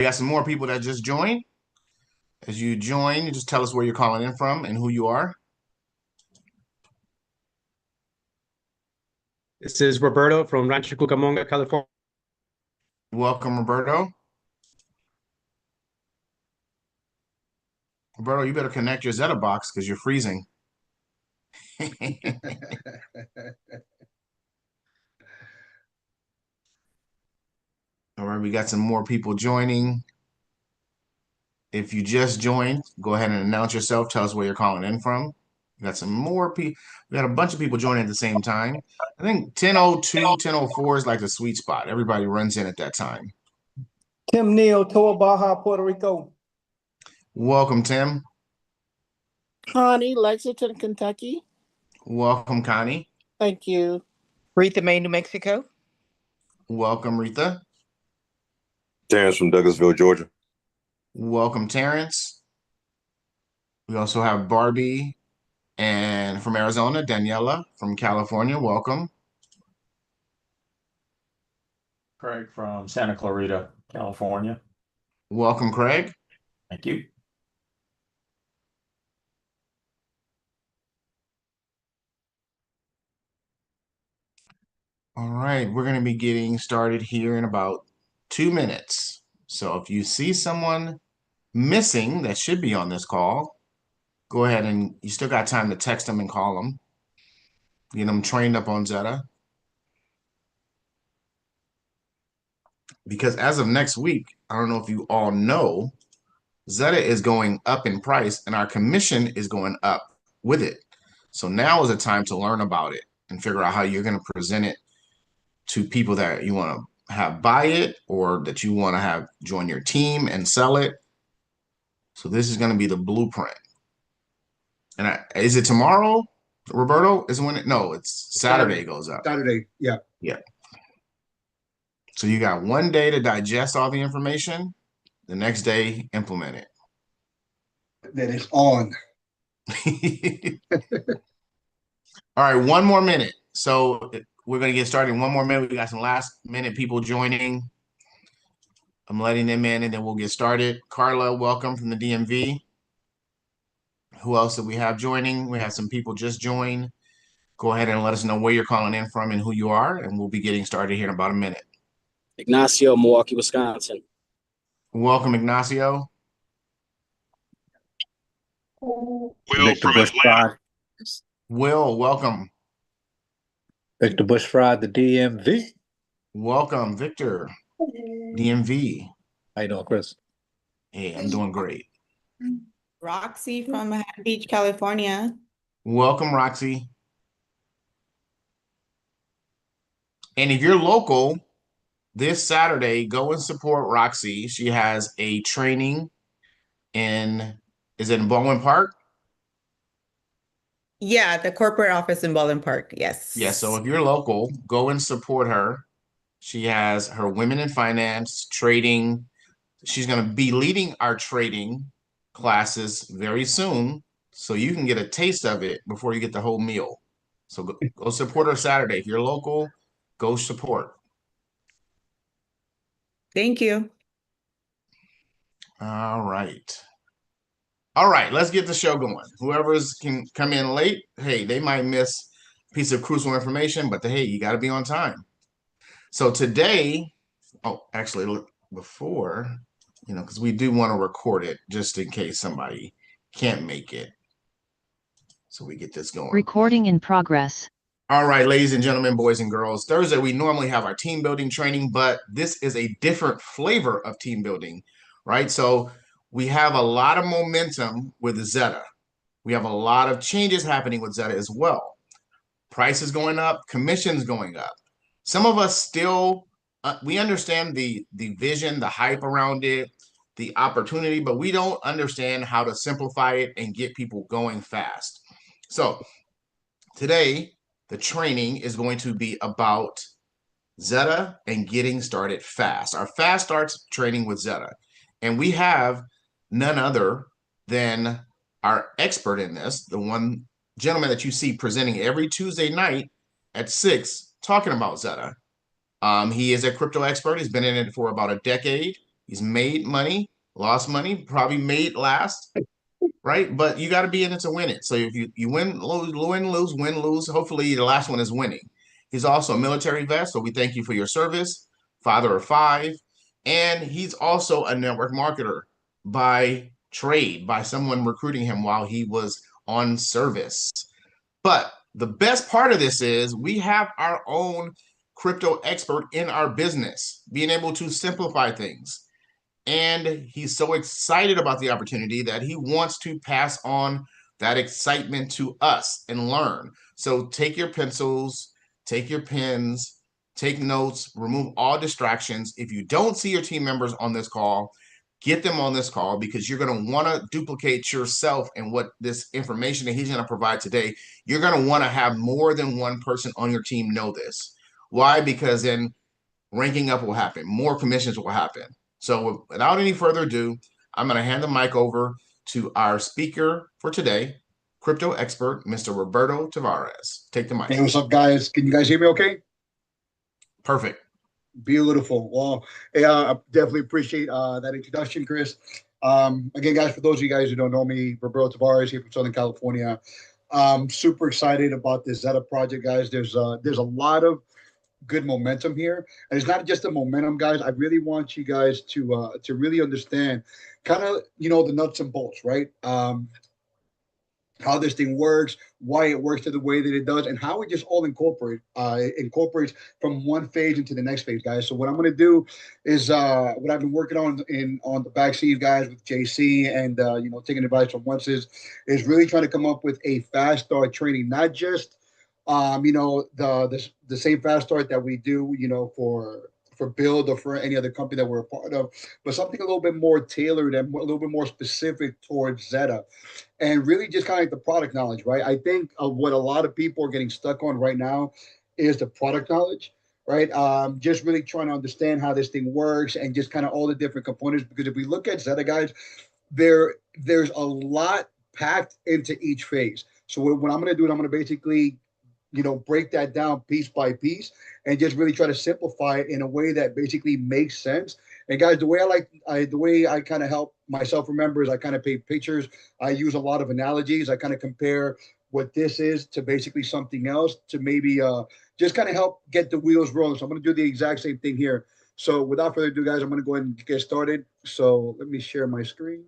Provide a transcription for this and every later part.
We got some more people that just joined. As you join, you just tell us where you're calling in from and who you are. This is Roberto from Rancho Cucamonga, California. Welcome, Roberto. Roberto, you better connect your Zeta box because you're freezing. All right, we got some more people joining. If you just joined, go ahead and announce yourself. Tell us where you're calling in from. We got some more people. We got a bunch of people joining at the same time. I think 10:02, 10:04 is like the sweet spot. Everybody runs in at that time. Tim Neal, Toa Baja, Puerto Rico. Welcome, Tim. Connie, Lexington, Kentucky. Welcome, Connie. Thank you. Rita May, New Mexico. Welcome, Rita. Terrence from Douglasville, Georgia. Welcome, Terrence. We also have Barbie and from Arizona, Daniela from California. Welcome. Craig from Santa Clarita, California. Welcome, Craig. Thank you. All right, we're going to be getting started here in about 2 minutes. So if you see someone missing that should be on this call, go ahead and you still got time to text them and call them. Get them trained up on Zeta. Because as of next week, I don't know if you all know, Zeta is going up in price and our commission is going up with it. So now is a time to learn about it and figure out how you're going to present it to people that you want to have buy it or that you want to have join your team and sell it. So this is going to be the blueprint. And is it tomorrow, Roberto? Is when no, it's Saturday goes up. Saturday, yeah. Yeah. So you got 1 day to digest all the information. The next day, implement it. That is on. All right, 1 more minute. So we're going to get started in 1 more minute. We got some last minute people joining. I'm letting them in and then we'll get started. Carla, welcome from the DMV. Who else do we have joining? We have some people just joined. Go ahead and let us know where you're calling in from and who you are, and we'll be getting started here in about a minute. Ignacio, Milwaukee, Wisconsin. Welcome, Ignacio. Will Victor from Bush Atlanta. Fried. Will, welcome. Victor Bush Fried, the DMV. Welcome, Victor, DMV. How you doing, Chris? Hey, I'm doing great. Roxy from Manhattan Beach, California. Welcome, Roxy. And if you're local, this Saturday, go and support Roxy. She has a training is it in Baldwin Park? Yeah, the corporate office in Baldwin Park. Yes. Yeah, so if you're local, go and support her. She has her Women in Finance trading. She's going to be leading our trading classes very soon, so you can get a taste of it before you get the whole meal. So go support her Saturday. If you're local, go support. Thank you. All right. All right, let's get the show going. Whoever's can come in late, hey, they might miss a piece of crucial information, but hey, you got to be on time. So today, actually, before, because we do want to record it just in case somebody can't make it. So we get this going. Recording in progress. All right, ladies and gentlemen, boys and girls. Thursday, we normally have our team building training, but this is a different flavor of team building, right? So we have a lot of momentum with Zeta. We have a lot of changes happening with Zeta as well. Price is going up, commission's going up. Some of us still, we understand the vision, the hype around it, the opportunity, but we don't understand how to simplify it and get people going fast. So today, the training is going to be about Zeta and getting started fast. Our fast starts training with Zeta. And we have none other than our expert in this, the one gentleman that you see presenting every Tuesday night at 6 talking about Zeta. He is a crypto expert. He's been in it for about a decade. He's made money, lost money, probably made last, right? But you got to be in it to win it. So if you win, lose, hopefully the last one is winning. He's also a military vet, so we thank you for your service, father of 5, and he's also a network marketer by trade, by someone recruiting him while he was on service. But the best part of this is we have our own crypto expert in our business, being able to simplify things. And he's so excited about the opportunity that he wants to pass on that excitement to us and learn. So take your pencils, take your pens, take notes, remove all distractions. If you don't see your team members on this call, get them on this call, because you're going to want to duplicate yourself and what this information that he's going to provide today. You're going to want to have more than one person on your team know this. Why? Because then ranking up will happen, more commissions will happen. So without any further ado, I'm going to hand the mic over to our speaker for today, crypto expert, Mr. Roberto Tavares. Take the mic. Hey, what's up, guys? Can you guys hear me okay? Perfect. Beautiful. Well, hey, I definitely appreciate that introduction, Chris. Again, guys, for those of you guys who don't know me, Roberto Tavares here from Southern California. Super excited about this Xeta project, guys. There's a lot of good momentum here, and it's not just the momentum, guys. I really want you guys to really understand, kind of, the nuts and bolts, right? How this thing works, why it works the way that it does, and how it just all incorporates from one phase into the next phase, guys. So what I'm going to do is what I've been working on the backseat, guys, with JC, and taking advice from Onces, is really trying to come up with a fast start training, not just the same fast start that we do, for Build or for any other company that we're a part of, but something a little bit more tailored and a little bit more specific towards Xeta, and really just kind of like the product knowledge, right? I think what a lot of people are getting stuck on right now is the product knowledge, right? Just really trying to understand how this thing works and just kind of all the different components. Because if we look at Xeta, guys, there's a lot packed into each phase. So what I'm going to do is I'm going to basically break that down piece by piece and just really try to simplify it in a way that basically makes sense. And guys, the way I kind of help myself remember is I kind of paint pictures. I use a lot of analogies. I kind of compare what this is to basically something else to maybe just kind of help get the wheels rolling. So I'm going to do the exact same thing here. So without further ado, guys, I'm going to go ahead and get started. So let me share my screen.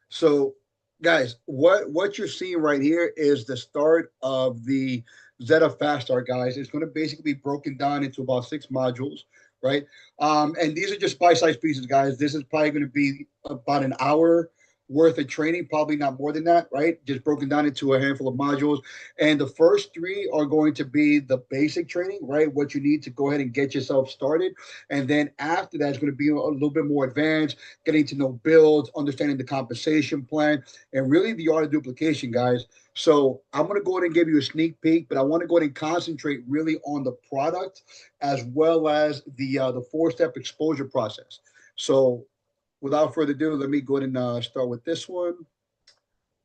So guys, what you're seeing right here is the start of the Xeta Fast Start, guys. It's going to basically be broken down into about 6 modules, right? And these are just bite-sized pieces, guys. This is probably going to be about an hour worth of training, probably not more than that, right? Just broken down into a handful of modules. And the first 3 are going to be the basic training, right? What you need to go ahead and get yourself started. And then after that, it's going to be a little bit more advanced, getting to know builds, understanding the compensation plan, and really the art of duplication, guys. So I'm going to go ahead and give you a sneak peek, but I want to go ahead and concentrate really on the product as well as the 4-step exposure process. So without further ado, let me go ahead and start with this one.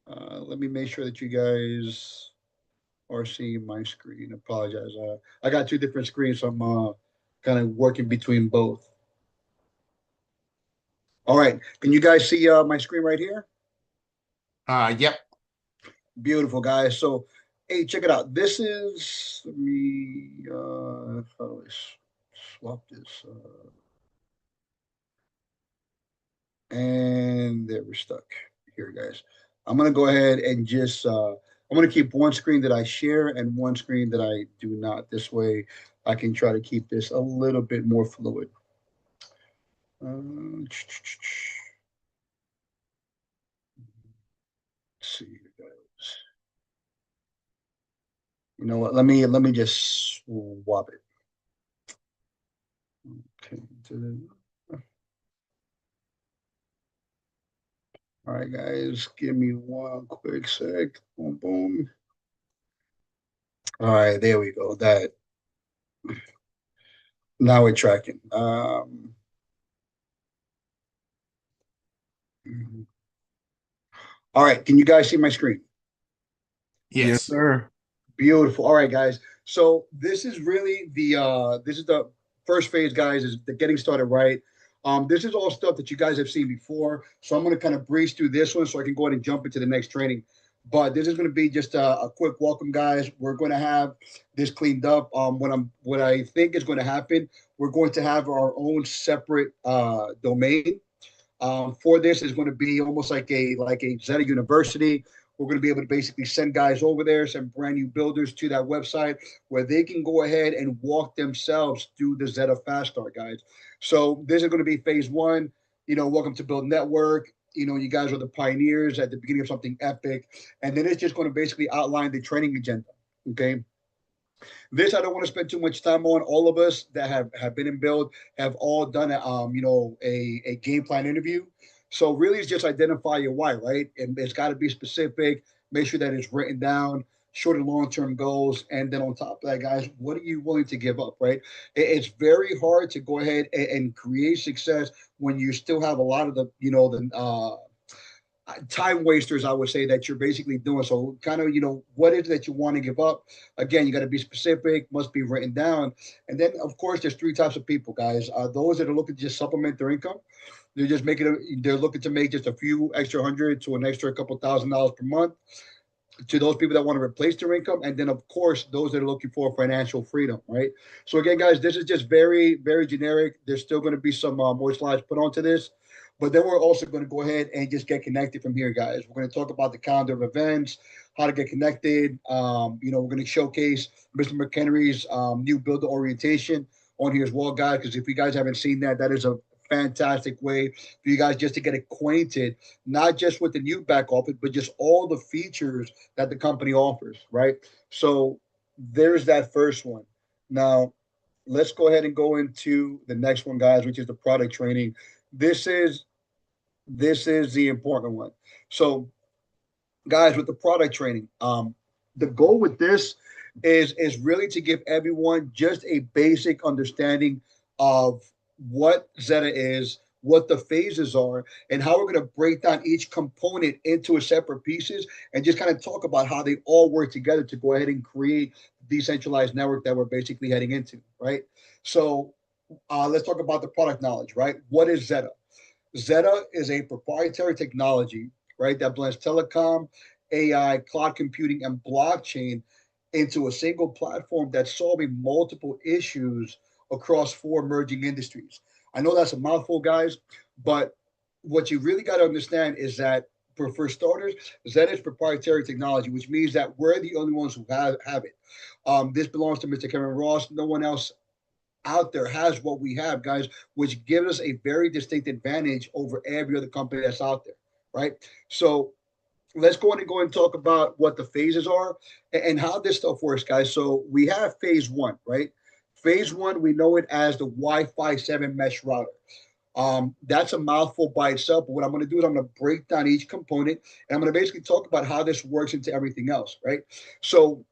Let me make sure that you guys are seeing my screen. Apologize. I got 2 different screens, so I'm kind of working between both. All right. Can you guys see my screen right here? Yep. Beautiful, guys. So, hey, check it out. This is, let me, how do I swap this? And there, we're stuck here, guys. I'm going to go ahead and just, I'm going to keep one screen that I share and one screen that I do not. This way I can try to keep this a little bit more fluid. Let's see, guys. You know what? Let me just swap it. Okay. All right, guys, give me one quick sec. Boom, boom. All right, there we go. That now we're tracking. All right, can you guys see my screen? Yes, sir. Beautiful. All right, guys. So this is really the first phase, guys, is the getting started right. This is all stuff that you guys have seen before. So I'm going to kind of breeze through this one so I can go ahead and jump into the next training. But this is going to be just a quick welcome, guys. We're going to have this cleaned up. What I think is going to happen, we're going to have our own separate domain. For this is going to be almost like a Xeta University. We're going to be able to basically send guys over there, send brand new builders to that website where they can go ahead and walk themselves through the Xeta Fast Start, guys. So this is going to be phase one. Welcome to Build Network. You guys are the pioneers at the beginning of something epic. And then it's just going to basically outline the training agenda. Okay. This I don't want to spend too much time on. All of us that have been in Build have all done a game plan interview. So really, it's just identify your why, right? And it's got to be specific. Make sure that it's written down, short and long term goals, and then on top of that, guys, what are you willing to give up, right? It's very hard to go ahead and create success when you still have a lot of the time wasters, I would say, that you're basically doing. So kind of, what is it that you want to give up? Again, you got to be specific, must be written down. And then, of course, there's three types of people, guys. Those that are looking to just supplement their income. They're looking to make just a few extra hundred to an extra couple $1,000s per month. To those people that want to replace their income, and then of course those that are looking for financial freedom, right? So again, guys, this is just very, very generic. There's still going to be some more slides put onto this, but then we're also going to go ahead and just get connected from here, guys. We're going to talk about the calendar of events, how to get connected. We're going to showcase Mr. McHenry's new builder orientation on here as well, guys, because if you guys haven't seen that, that is a fantastic way for you guys just to get acquainted, not just with the new back office, but just all the features that the company offers, right? So there's that first one. Now, let's go ahead and go into the next one, guys, which is the product training. This is the important one. So, guys, with the product training, the goal with this is really to give everyone just a basic understanding of what Xeta is, what the phases are, and how we're going to break down each component into a separate pieces and just kind of talk about how they all work together to go ahead and create the decentralized network that we're basically heading into, right? So let's talk about the product knowledge, right? What is Xeta? Xeta is a proprietary technology, right, that blends telecom, AI, cloud computing, and blockchain into a single platform that's solving multiple issues across four emerging industries. I know that's a mouthful, guys, but what you really got to understand is that for starters, Xeta is proprietary technology, which means that we're the only ones who have it. This belongs to Mr. Kevin Ross. No one else out there has what we have, guys, which gives us a very distinct advantage over every other company that's out there, right? So let's go and talk about what the phases are and how this stuff works, guys. So we have phase one, right? Phase one, we know it as the Wi-Fi 7 mesh router. That's a mouthful by itself, but what I'm going to do is I'm going to break down each component and I'm going to basically talk about how this works into everything else, right? So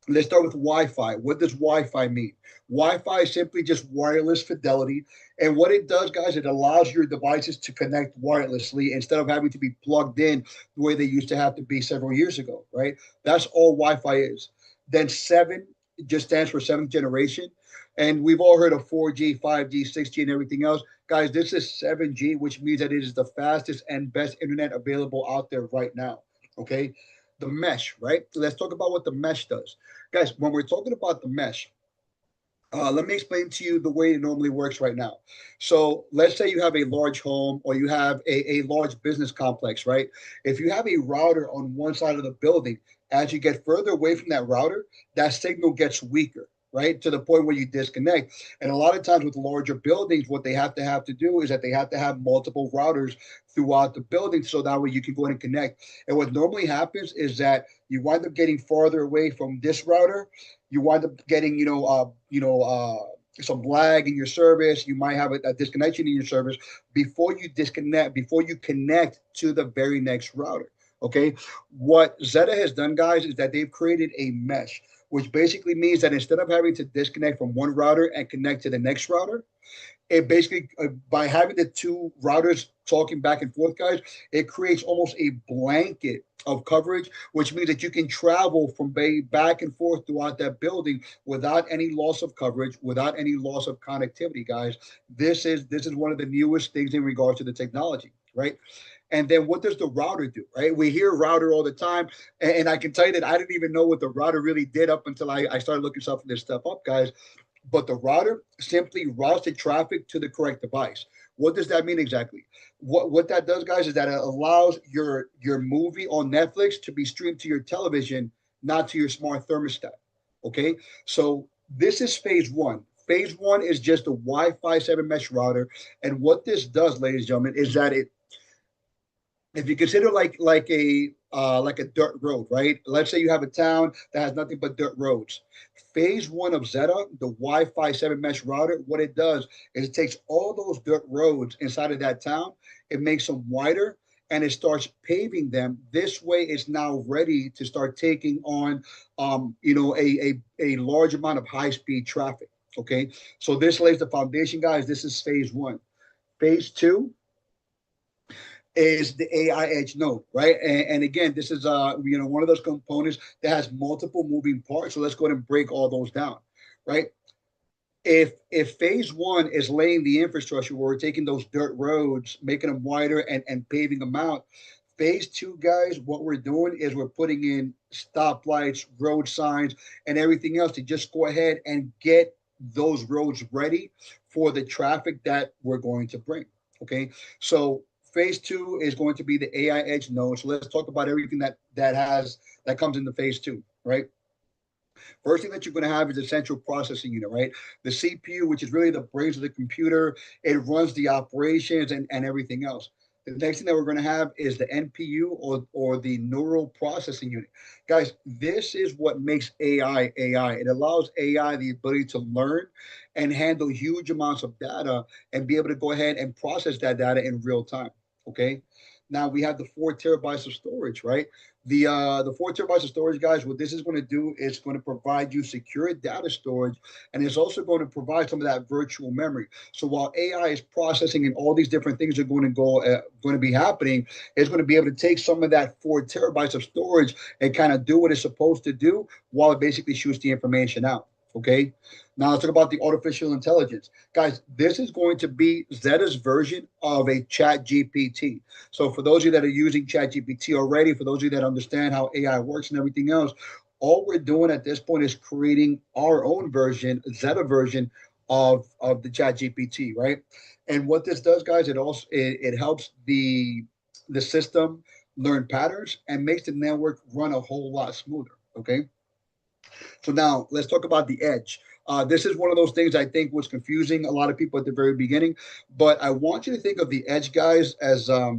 let's start with Wi-Fi. What does Wi-Fi mean? Wi-Fi is simply just wireless fidelity. And what it does, guys, it allows your devices to connect wirelessly instead of having to be plugged in the way they used to have to be several years ago, right? That's all Wi-Fi is. Then 7 just stands for seventh generation. And we've all heard of 4G, 5G, 6G, and everything else. Guys, this is 7G, which means that it is the fastest and best internet available out there right now, okay? The mesh, right? Let's talk about what the mesh does. Guys, when we're talking about the mesh, let me explain to you the way it normally works right now. So let's say you have a large home or you have a large business complex, right? If you have a router on one side of the building, as you get further away from that router, that signal gets weaker, right? To the point where you disconnect. And a lot of times with larger buildings, what they have to do is that they have to have multiple routers throughout the building so that way you can go in and connect. And what normally happens is that you wind up getting farther away from this router. You wind up getting, some lag in your service. You might have a disconnection in your service before you connect to the very next router. Okay. What Xeta has done, guys, is that they've created a mesh, which basically means that instead of having to disconnect from one router and connect to the next router, it basically by having the two routers talking back and forth, guys, it creates almost a blanket of coverage, which means that you can travel from back and forth throughout that building without any loss of coverage, without any loss of connectivity, guys. This is one of the newest things in regards to the technology, right? And then what does the router do, right? We hear router all the time. And I can tell you that I didn't even know what the router really did up until I started looking some of this stuff up, guys. But the router simply routes the traffic to the correct device. What does that mean exactly? What that does, guys, is that it allows your movie on Netflix to be streamed to your television, not to your smart thermostat. Okay, so this is phase one. Phase one is just a Wi-Fi 7 mesh router, and what this does, ladies and gentlemen, is that if you consider like a dirt road, right? Let's say you have a town that has nothing but dirt roads. Phase one of Xeta, the Wi-Fi 7 mesh router, what it does is it takes all those dirt roads inside of that town, it makes them wider, and it starts paving them. This way, it's now ready to start taking on, a large amount of high-speed traffic. Okay, so this lays the foundation, guys. This is phase one. Phase two is the AI edge node, right? And again, this is one of those components that has multiple moving parts. So let's go ahead and break all those down, right? If phase one is laying the infrastructure where we're taking those dirt roads, making them wider and paving them out, phase two, guys, what we're doing is we're putting in stoplights, road signs, and everything else to just go ahead and get those roads ready for the traffic that we're going to bring. Okay, so phase two is going to be the AI edge node. So let's talk about everything that comes into phase two, right? First thing that you're going to have is the central processing unit, right? The CPU, which is really the brains of the computer, it runs the operations and everything else. The next thing that we're going to have is the NPU or the neural processing unit. Guys, this is what makes AI AI. It allows AI the ability to learn and handle huge amounts of data and be able to go ahead and process that data in real time. Okay. Now we have the 4 terabytes of storage, right? The 4 terabytes of storage, guys, what this is going to do is going to provide you secure data storage, and it's also going to provide some of that virtual memory. So while AI is processing and all these different things are going to be happening, it's going to be able to take some of that 4 terabytes of storage and kind of do what it's supposed to do while it basically shoots the information out. Okay. Now let's talk about the artificial intelligence. Guys, this is going to be Xeta's version of a chat GPT. So for those of you that are using chat GPT already, for those of you that understand how AI works and everything else, all we're doing at this point is creating our own version, Xeta version of the chat GPT, right? And what this does, guys, it helps the system learn patterns and makes the network run a whole lot smoother. Okay. So now let's talk about the edge. This is one of those things I think was confusing a lot of people at the very beginning, but I want you to think of the edge, guys, as let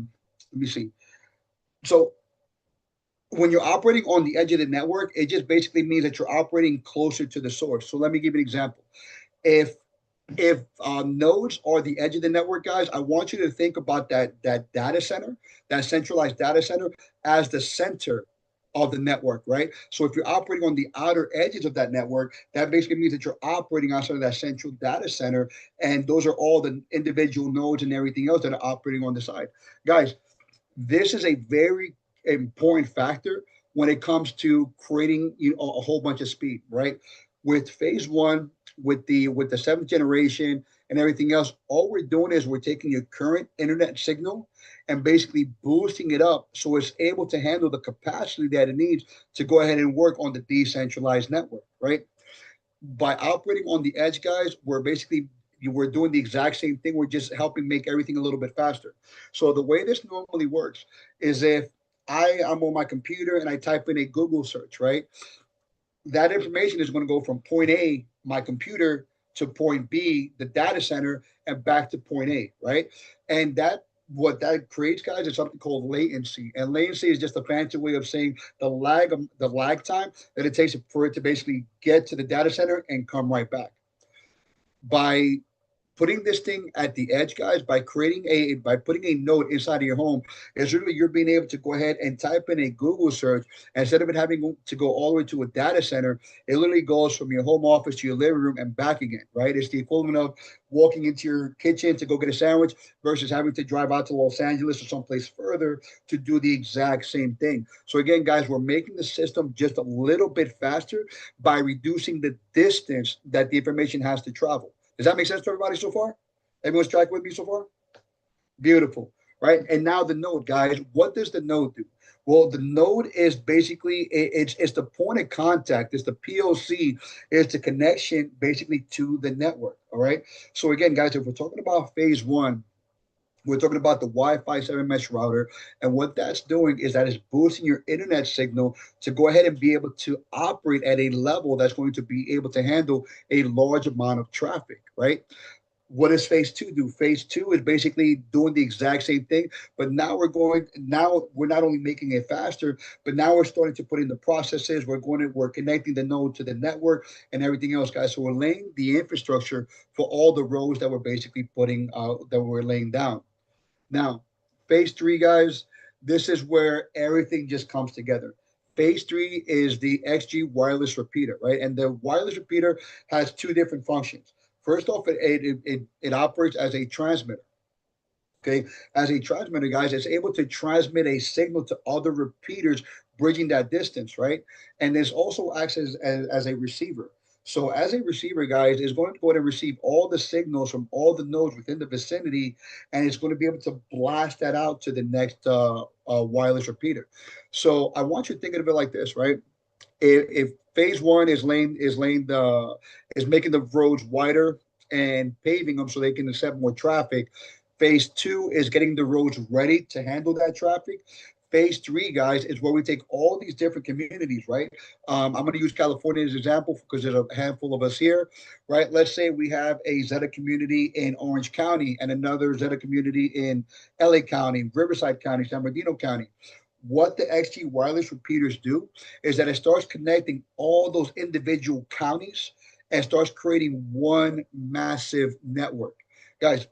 me see. So when you're operating on the edge of the network, it just basically means that you're operating closer to the source. So let me give you an example. If nodes are the edge of the network, guys, I want you to think about that data center, that centralized data center, as the center of the network, right? So if you're operating on the outer edges of that network, that basically means that you're operating outside of that central data center, and those are all the individual nodes and everything else that are operating on the side. Guys, this is a very important factor when it comes to creating a whole bunch of speed, right? With phase one, with the seventh generation and everything else, all we're doing is we're taking your current internet signal and basically boosting it up so it's able to handle the capacity that it needs to go ahead and work on the decentralized network, right? By operating on the edge, guys, we're doing the exact same thing. We're just helping make everything a little bit faster. So the way this normally works is if I am on my computer and I type in a Google search, right? That information is going to go from point A, my computer, to point B, the data center, and back to point A, right? And what that creates, guys, is something called latency. And latency is just a fancy way of saying the lag time that it takes for it to basically get to the data center and come right back. By putting this thing at the edge, guys, by putting a node inside of your home, is literally you're being able to go ahead and type in a Google search. Instead of it having to go all the way to a data center, it literally goes from your home office to your living room and back again, right? It's the equivalent of walking into your kitchen to go get a sandwich versus having to drive out to Los Angeles or someplace further to do the exact same thing. So again, guys, we're making the system just a little bit faster by reducing the distance that the information has to travel. Does that make sense to everybody so far? Everyone's tracking with me so far? Beautiful, right? And now the node, guys, what does the node do? Well, the node is basically it's the point of contact, it's the POC, it's the connection basically to the network. All right. So again, guys, if we're talking about phase one, we're talking about the Wi-Fi 7 mesh router, and what that's doing is that it's boosting your internet signal to go ahead and be able to operate at a level that's going to be able to handle a large amount of traffic, right? What does phase two do? Phase two is basically doing the exact same thing, but now we're not only making it faster, but now we're starting to put in the processes. We're connecting the node to the network and everything else, guys. So we're laying the infrastructure for all the roads that we're basically that we're laying down. Now, phase three, guys, this is where everything just comes together. Phase three is the XG wireless repeater, right? And the wireless repeater has two different functions. First off, it operates as a transmitter. Okay, as a transmitter, guys, it's able to transmit a signal to other repeaters, bridging that distance, right? And this also acts as a receiver. So as a receiver, guys, is going to go ahead and receive all the signals from all the nodes within the vicinity, and it's going to be able to blast that out to the next wireless repeater. So I want you to think of it like this, right? If phase one is making the roads wider and paving them so they can accept more traffic. Phase two is getting the roads ready to handle that traffic. Phase three, guys, is where we take all these different communities, right? I'm going to use California as an example because there's a handful of us here, right? Let's say we have a Xeta community in Orange County and another Xeta community in LA County, Riverside County, San Bernardino County. What the XG wireless repeaters do is that it starts connecting all those individual counties and starts creating one massive network. Guys,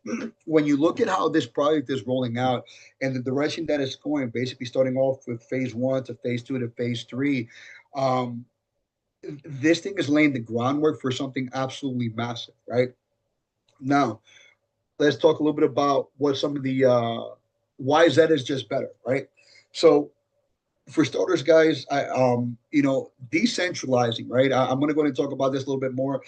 when you look at how this project is rolling out and the direction that it's going, basically starting off with phase one to phase two to phase three, this thing is laying the groundwork for something absolutely massive, right? Now, let's talk a little bit about what some of the why Zeta is just better, right? So for starters, guys, decentralizing, right? I'm going to go ahead and talk about this a little bit more.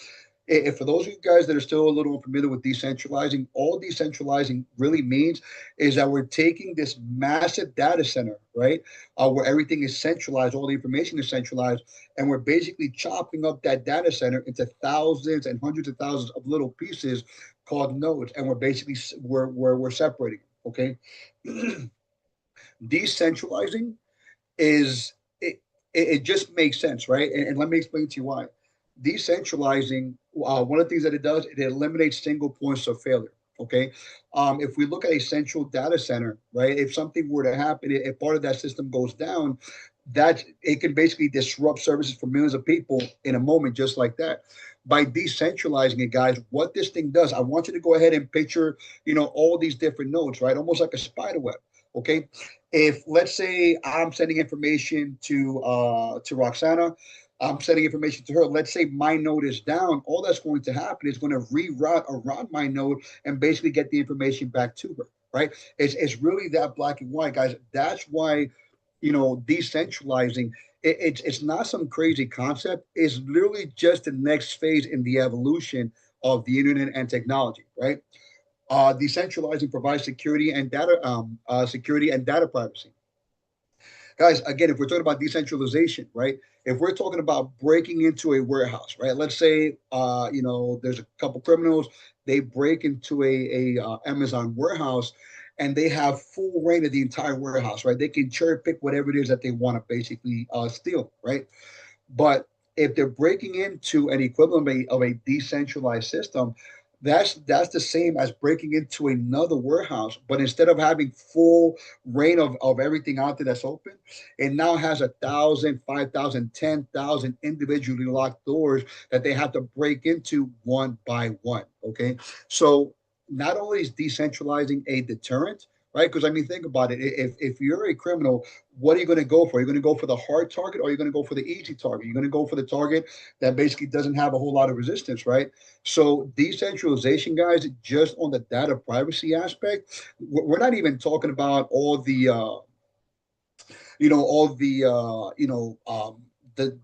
If for those of you guys that are still a little unfamiliar with decentralizing, all decentralizing really means is that we're taking this massive data center, right, where everything is centralized, all the information is centralized, and we're basically chopping up that data center into thousands and hundreds of thousands of little pieces called nodes, and we're separating. Okay, decentralizing is it just makes sense, right? And let me explain to you why. Decentralizing, one of the things that it does, it eliminates single points of failure. Okay, if we look at a central data center, right? If something were to happen, if part of that system goes down, that it can basically disrupt services for millions of people in a moment, just like that. By decentralizing it, guys, what this thing does, I want you to go ahead and picture, all these different nodes, right? Almost like a spider web. Okay, if let's say I'm sending information to Roxana, I'm sending information to her. Let's say my node is down. All that's going to happen is going to reroute around my node and basically get the information back to her. Right? It's really that black and white, guys. That's why decentralizing. It's not some crazy concept. It's literally just the next phase in the evolution of the internet and technology. Right? Decentralizing provides security and data privacy. Guys, again, if we're talking about decentralization, right? If we're talking about breaking into a warehouse, right? Let's say, there's a couple criminals, they break into a Amazon warehouse, and they have full reign of the entire warehouse, right? They can cherry pick whatever it is that they want to basically steal, right? But if they're breaking into an equivalent of a decentralized system, That's the same as breaking into another warehouse, but instead of having full reign of everything out there that's open, it now has 1,000, 5,000, 10,000 individually locked doors that they have to break into one by one. Okay, so not only is decentralizing a deterrent, right? Because I mean, think about it. If you're a criminal, what are you going to go for? Are you going to go for the hard target, or are you going to go for the easy target? You're going to go for the target that basically doesn't have a whole lot of resistance, right? So decentralization, guys, just on the data privacy aspect, we're not even talking about all the all the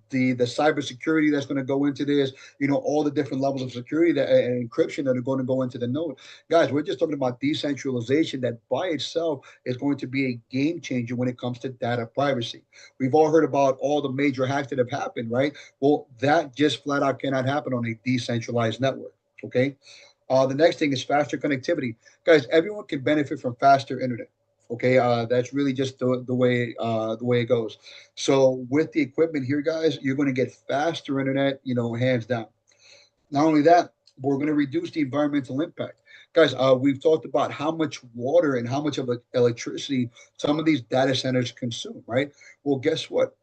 the cybersecurity that's going to go into this, all the different levels of security that and encryption that are going to go into the node. Guys, we're just talking about decentralization that by itself is going to be a game changer when it comes to data privacy. We've all heard about all the major hacks that have happened, right? Well, that just flat out cannot happen on a decentralized network. Okay. The next thing is faster connectivity. Guys, everyone can benefit from faster internet. Okay, that's really just the way it goes. So with the equipment here, guys, you're going to get faster internet, hands down. Not only that, but we're going to reduce the environmental impact. Guys, we've talked about how much water and how much of electricity some of these data centers consume, right? Well, guess what?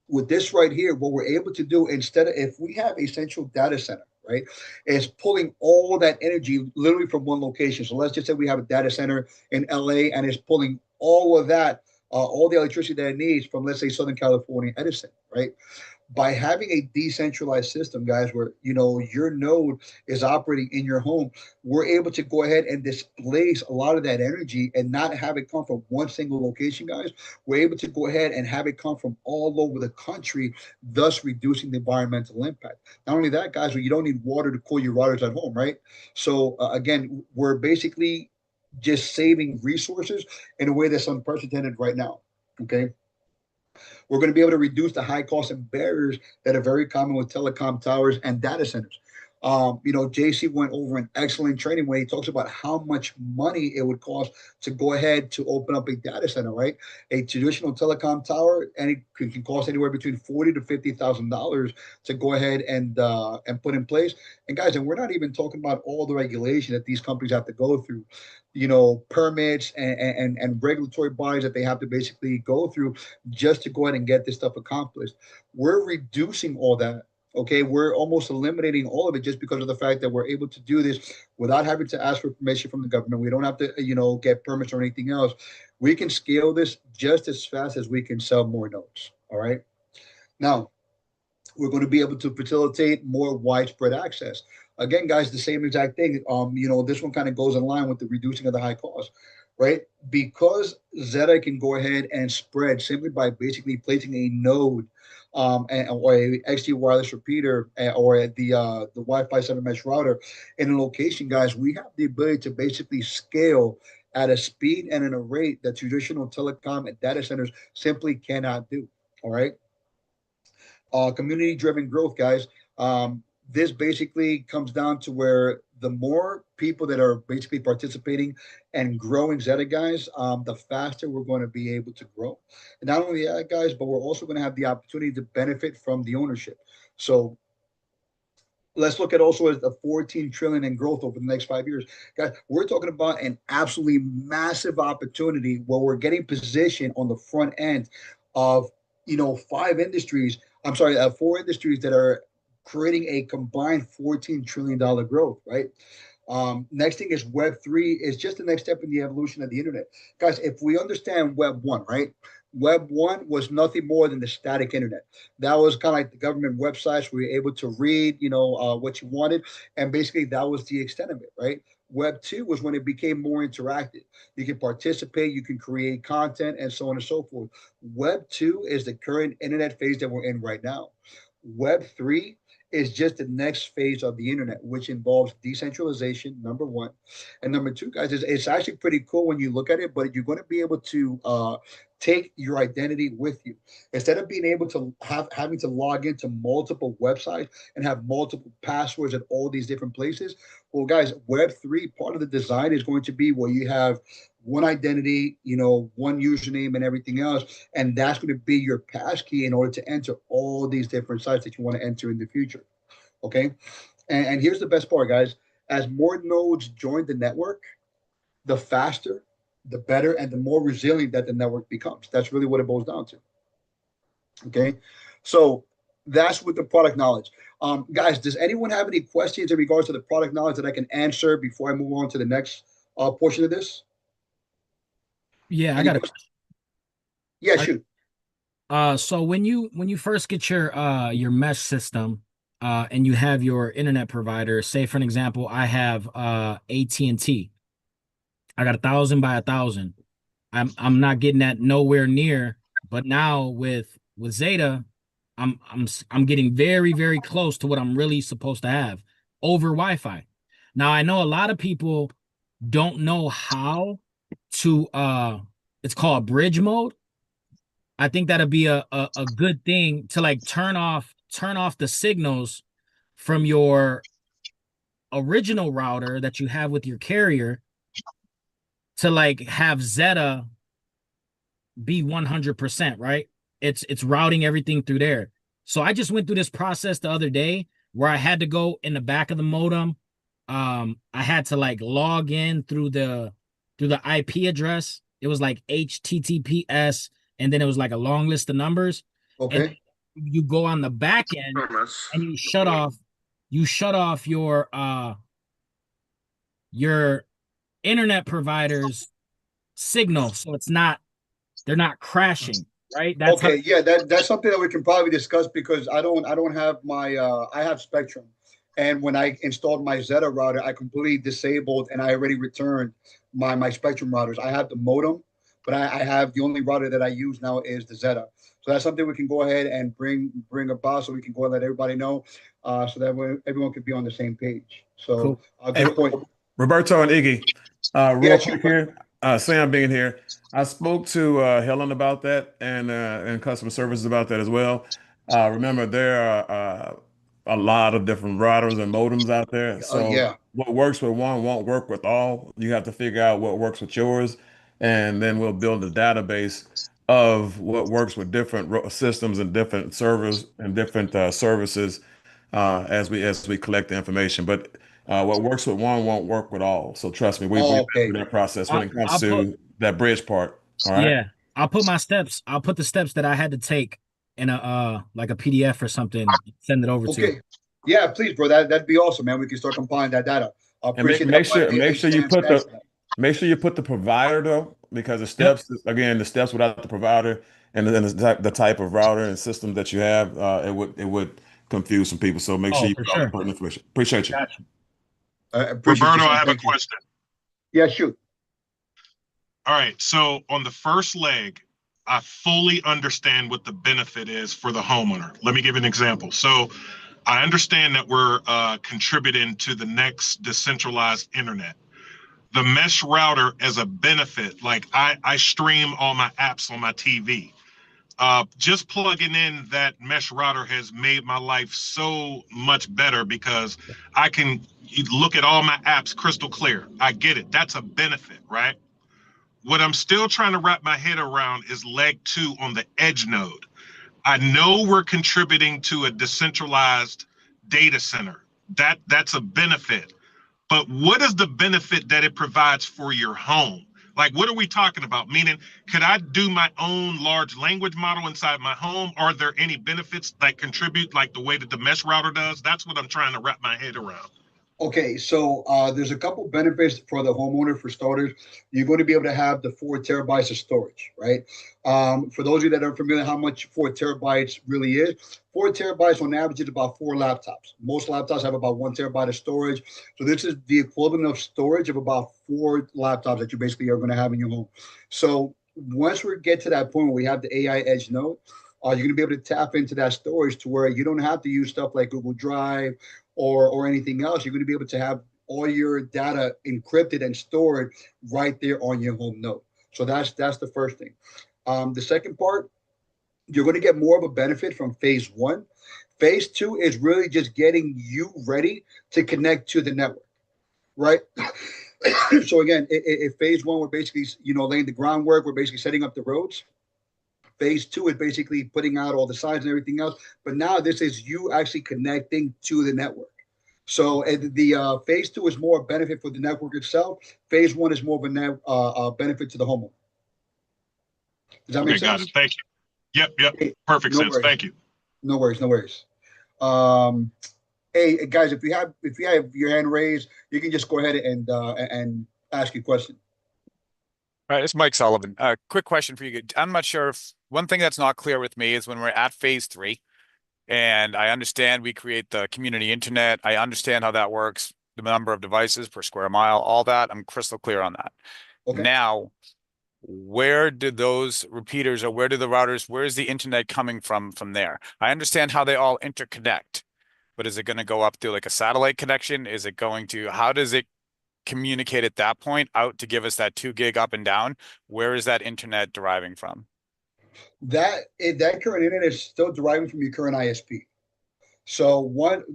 With this right here, what we're able to do instead of if we have a central data center, right, is pulling all that energy literally from one location. So let's just say we have a data center in LA and it's pulling all of that, all the electricity that it needs from, let's say, Southern California, Edison, right? By having a decentralized system, guys, where your node is operating in your home, we're able to go ahead and displace a lot of that energy and not have it come from one single location, guys. We're able to go ahead and have it come from all over the country, thus reducing the environmental impact. Not only that, guys, you don't need water to cool your routers at home, right? So again, we're basically just saving resources in a way that's unprecedented right now. Okay. We're going to be able to reduce the high costs and barriers that are very common with telecom towers and data centers. JC went over an excellent training when he talks about how much money it would cost to go ahead to open up a data center, right? A traditional telecom tower, and it can cost anywhere between $40,000 to $50,000 to go ahead and put in place. And guys, and we're not even talking about all the regulation that these companies have to go through, permits and regulatory bodies that they have to basically go through just to go ahead and get this stuff accomplished. We're reducing all that. Okay, we're almost eliminating all of it just because of the fact that we're able to do this without having to ask for permission from the government. We don't have to, get permits or anything else. We can scale this just as fast as we can sell more nodes. All right. Now, we're going to be able to facilitate more widespread access. Again, guys, the same exact thing. This one kind of goes in line with the reducing of the high cost, right? Because Xeta can go ahead and spread simply by basically placing a node or a XT wireless repeater or the Wi-Fi 7 mesh router in a location, guys. We have the ability to basically scale at a speed and at a rate that traditional telecom and data centers simply cannot do. All right. Community driven growth, guys. This basically comes down to where the more people that are basically participating and growing Xeta, guys, the faster we're going to be able to grow. And not only that, guys, but we're also going to have the opportunity to benefit from the ownership. So let's look at also as the 14 trillion in growth over the next 5 years. Guys, we're talking about an absolutely massive opportunity where we're getting positioned on the front end of, four industries that are creating a combined $14 trillion growth, right? Next thing is Web3 is just the next step in the evolution of the internet. Guys, if we understand Web 1, right? Web 1 was nothing more than the static internet. That was kind of like the government websites where you're able to read, what you wanted. And basically that was the extent of it, right? Web 2 was when it became more interactive. You can participate, you can create content, and so on and so forth. Web 2 is the current internet phase that we're in right now. Web 3 is just the next phase of the internet, which involves decentralization, number one. And number two, guys, it's actually pretty cool when you look at it, but you're going to be able to take your identity with you. Instead of being able to having to log into multiple websites and have multiple passwords at all these different places. Well, guys, Web3, part of the design is going to be where you have one identity, one username and everything else. And that's going to be your passkey in order to enter all these different sites that you want to enter in the future. Okay. And here's the best part, guys. as more nodes join the network, the faster, the better, and the more resilient that the network becomes. That's really what it boils down to. Okay, so that's with the product knowledge. Guys, does anyone have any questions in regards to the product knowledge that I can answer before I move on to the next portion of this? Yeah, I got a question. Yeah, shoot. So when you first get your mesh system, and you have your internet provider, say for an example, I have AT&T. I got 1,000 by 1,000. I'm not getting that nowhere near, but now with Xeta, I'm getting very, very close to what I'm really supposed to have over Wi-Fi. Now I know a lot of people don't know how to it's called bridge mode. I think that'd be a good thing to like turn off the signals from your original router that you have with your carrier to like have Xeta be 100%, right? It's routing everything through there. So I just went through this process the other day where I had to go in the back of the modem. I had to like log in through the IP address. It was like HTTPS, and then it was like a long list of numbers. Okay. And you go on the back end and you shut off your internet provider's signal, so they're not crashing, right? That's okay, yeah, that's something that we can probably discuss because I don't have my I have Spectrum, and when I installed my Xeta router, I completely disabled and I already returned my Spectrum routers. I have the modem, but I have the only router that I use now is the Xeta. So that's something we can go ahead and bring about, so we can go and let everybody know, so that way everyone could be on the same page. So cool. Good point. Roberto and Iggy, real Yeah, quick here. Sam being here, I spoke to Helen about that and customer services about that as well. Remember, there are a lot of different routers and modems out there. So yeah. what works with one won't work with all. You have to figure out what works with yours, and then we'll build a database of what works with different systems and different servers and different services as we collect the information. But what works with one won't work with all. So trust me, we've been through that process when it comes to that bridge part. All right. Yeah, I'll put the steps that I had to take in a like a PDF or something. Send it over to you. Okay. Yeah, please, bro. That'd be awesome, man. We can start compiling that data. I And appreciate make that. sure you put the provider though, because the steps again, the steps without the provider and then the type of router and system that you have, it would confuse some people. So make sure you put all the pertinent information. Appreciate you. Gotcha. Roberto, I have a question. Yeah, shoot. All right. So on the first leg, I fully understand what the benefit is for the homeowner. Let me give you an example. So I understand that we're contributing to the next decentralized internet. The mesh router as a benefit, like I stream all my apps on my TV. Just plugging in that mesh router has made my life so much better because I can look at all my apps crystal clear. I get it. That's a benefit, right? What I'm still trying to wrap my head around is leg 2 on the edge node. I know we're contributing to a decentralized data center. That's a benefit. But what is the benefit that it provides for your home? Like, what are we talking about? Meaning, could I do my own large language model inside my home? Are there any benefits that contribute like the way that the mesh router does? That's what I'm trying to wrap my head around. Okay, so there's a couple benefits for the homeowner. For starters, you're going to be able to have the 4 terabytes of storage, right? For those of you that are familiar how much 4 terabytes really is, 4 terabytes on average is about 4 laptops. Most laptops have about 1 terabyte of storage. So this is the equivalent of storage of about 4 laptops that you basically are going to have in your home. So once we get to that point where we have the AI edge node, you're going to be able to tap into that storage to where you don't have to use stuff like Google Drive or anything else. You're going to be able to have all your data encrypted and stored right there on your home node. So that's the first thing. The second part, you're going to get more of a benefit from phase 1. Phase 2 is really just getting you ready to connect to the network, right? So again, if phase 1, we're basically laying the groundwork, we're basically setting up the roads. Phase 2 is basically putting out all the signs and everything else. But now this is you actually connecting to the network. So the phase two is more a benefit for the network itself. Phase one is more of a benefit to the homeowner. Does that make Okay, got sense? it. Thank you. Yep. Hey, Perfect no sense. worries. Thank you. No worries. No worries. Hey guys, if you have your hand raised, you can just go ahead and ask your question. All right, it's Mike Sullivan. Quick question for you. I'm not sure if one thing that's not clear with me is when we're at phase three, and I understand we create the community internet. I understand how that works, the number of devices per square mile, all that. I'm crystal clear on that. Okay. Now, where do those repeaters or where do the routers, where is the internet coming from there? I understand how they all interconnect, but is it going to go up through like a satellite connection? Is it going to, how does it communicate at that point out to give us that 2 gig up and down? Where is that internet deriving from? That current internet is still deriving from your current ISP. So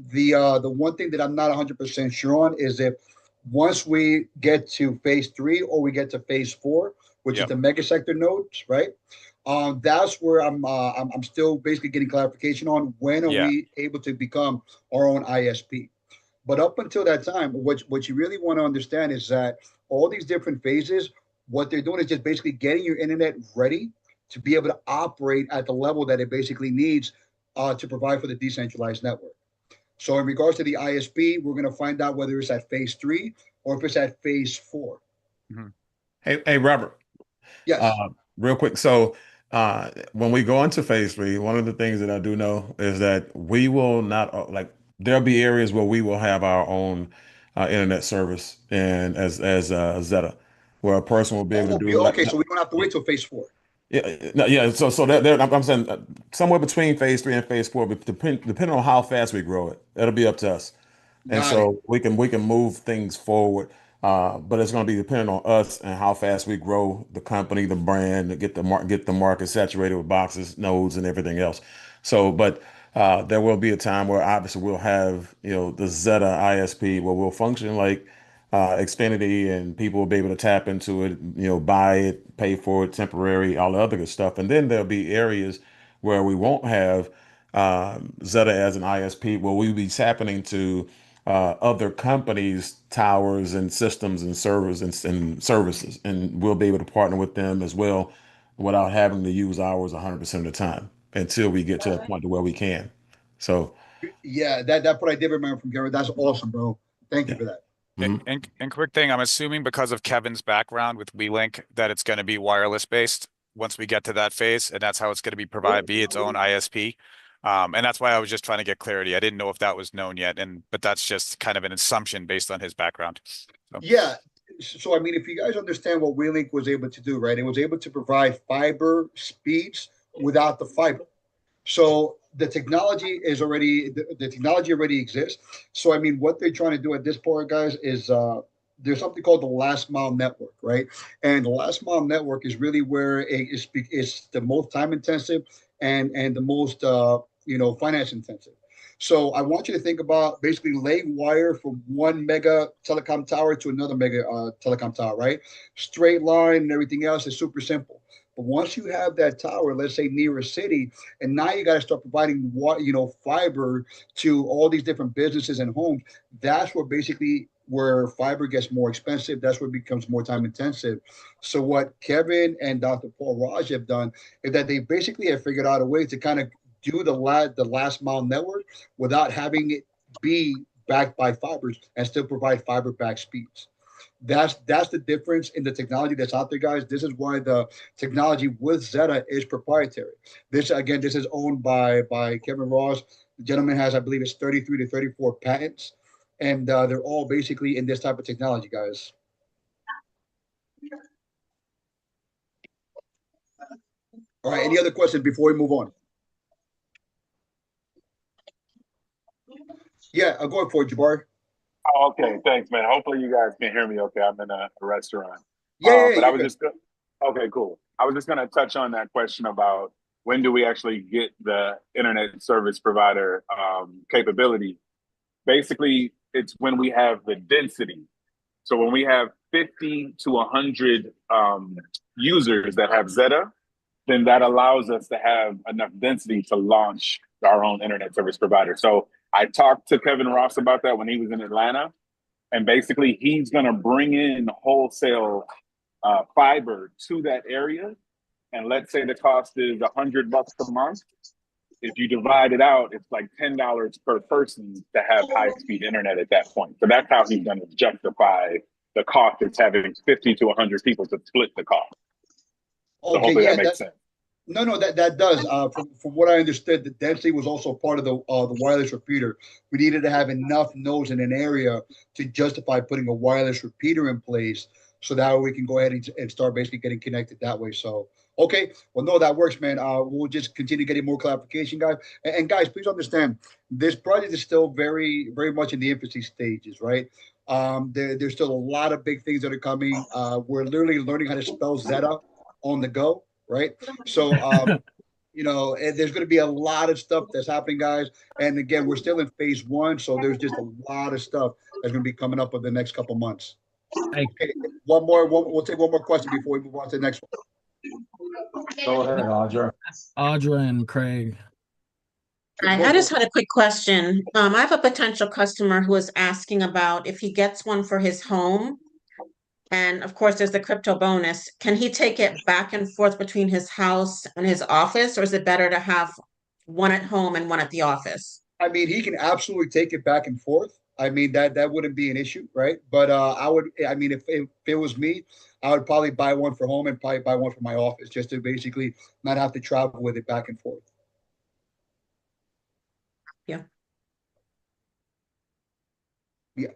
the one thing that I'm not 100% sure on is if once we get to phase three or we get to phase four, which is the mega sector nodes, right? That's where I'm still basically getting clarification on when are we able to become our own ISP. But up until that time, what you really want to understand is that all these different phases, what they're doing is just basically getting your internet ready to be able to operate at the level that it basically needs to provide for the decentralized network. So in regards to the ISP, we're going to find out whether it's at phase three or if it's at phase four. Mm-hmm. Hey, Robert. Yes. Real quick. So when we go into phase three, one of the things that I do know is that we will not there'll be areas where we will have our own internet service and as Xeta, where a person will be able to do Okay, so we don't have to wait till phase four. Yeah, no, yeah. So that there, I'm saying somewhere between phase three and phase four, but depending on how fast we grow it, it'll be up to us. And Got it. so we can move things forward, but it's going to be dependent on us and how fast we grow the company, the brand, to get the market saturated with boxes, nodes, and everything else. So, but there will be a time where obviously we'll have the Xeta ISP where we'll function like Xfinity, and people will be able to tap into it, buy it, pay for it, temporary, all the other good stuff. And then there'll be areas where we won't have Xeta as an ISP, where we'll be tapping into other companies' towers and systems and servers and services, and we'll be able to partner with them as well without having to use ours 100% of the time until we get to the point to where we can. So yeah, that's what I did remember from Gary. That's awesome, bro. Thank you for that. And quick thing, I'm assuming because of Kevin's background with WeLink that it's going to be wireless based once we get to that phase, and that's how it's going to be provided, be its own ISP. And that's why I was just trying to get clarity. I didn't know if that was known yet, but that's just kind of an assumption based on his background. So. Yeah. So I mean, if you guys understand what WeLink was able to do, right? It was able to provide fiber speeds without the fiber. So the technology is already the technology already exists. So I mean, what they're trying to do at this point, guys, is there's something called the last mile network, right? And the last mile network is really where it's the most time intensive and the most finance intensive. So I want you to think about basically laying wire from one mega telecom tower to another mega telecom tower, right? Straight line and everything else is super simple. But once you have that tower, let's say near a city, and now you got to start providing fiber to all these different businesses and homes. That's where fiber gets more expensive. That's where it becomes more time intensive. So what Kevin and Dr. Paul Raj have done is that they basically have figured out a way to kind of do the last mile network without having it be backed by fibers and still provide fiber back speeds. That's the difference in the technology that's out there, guys. This is why the technology with Xeta is proprietary. This is owned by Kevin Ross. The gentleman has, I believe, it's 33 to 34 patents, and they're all basically in this type of technology, guys. All right. Any other questions before we move on? Yeah, I'll go for it, Jabari. Oh, okay, thanks, man. Hopefully you guys can hear me okay. I'm in a restaurant. Yeah, but I was just okay, cool. I was just gonna touch on that question about when do we actually get the internet service provider capability. Basically, it's when we have the density. So when we have 50 to 100 users that have Xeta, then that allows us to have enough density to launch our own internet service provider. So I talked to Kevin Ross about that when he was in Atlanta, and basically he's going to bring in wholesale fiber to that area. And let's say the cost is $100 a month. If you divide it out, it's like $10 per person to have high-speed internet at that point. So that's how he's going to justify the cost. It's having 50 to 100 people to split the cost. So Okay, hopefully yeah, that makes sense. No, that does. From what I understood, the density was also part of the wireless repeater. We needed to have enough nodes in an area to justify putting a wireless repeater in place, so that way we can go ahead and start basically getting connected that way. So, okay, well, no, that works, man. We'll just continue getting more clarification, guys. And guys, please understand, this project is still very, very much in the infancy stages, right? There's still a lot of big things that are coming. We're literally learning how to spell Zeta on the go, right? So, and there's going to be a lot of stuff that's happening, guys. And again, we're still in phase one, so there's just a lot of stuff that's going to be coming up over the next couple months. Okay, we'll take one more question before we move on to the next one. Go ahead, Audra. Audra and Craig. I just had a quick question. I have a potential customer who is asking about if he gets one for his home. And of course, there's the crypto bonus. Can he take it back and forth between his house and his office, or is it better to have one at home and one at the office? I mean, he can absolutely take it back and forth. I mean, that wouldn't be an issue, right? But if it was me, I would probably buy one for home and probably buy one for my office, just to basically not have to travel with it back and forth. Yeah. Yeah.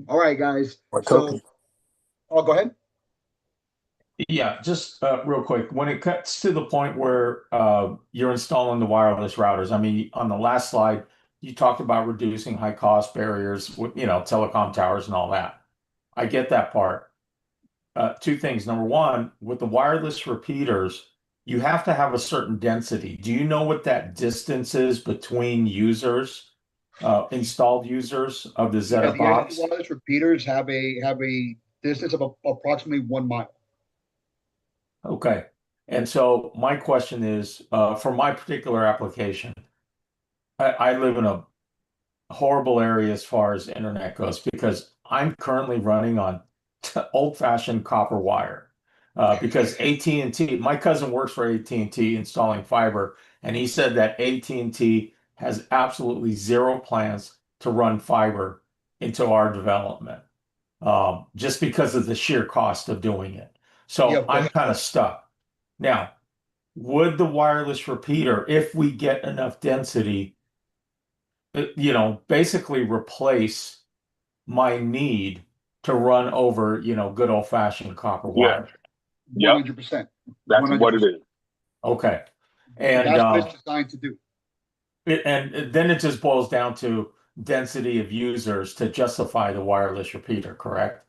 All right, guys. So, oh, go ahead. Yeah, just real quick. When it cuts to the point where you're installing the wireless routers, I mean, on the last slide, you talked about reducing high cost barriers with, telecom towers and all that. I get that part. Two things. Number one, with the wireless repeaters, you have to have a certain density. Do you know what that distance is between users, installed users of the Xeta box? The wireless repeaters have a distance of approximately 1 mile. Okay. And so my question is, for my particular application, I live in a horrible area as far as internet goes because I'm currently running on old-fashioned copper wire. Because AT&T, my cousin works for AT&T installing fiber, and he said that AT&T has absolutely zero plans to run fiber into our development, just because of the sheer cost of doing it. So I'm kind of stuck. Now, would the wireless repeater, if we get enough density, basically replace my need to run over, good old-fashioned copper wire? 100%. That's 100%. What it is. Okay. And that's what it's designed to do. And then it just boils down to density of users to justify the wireless repeater, correct?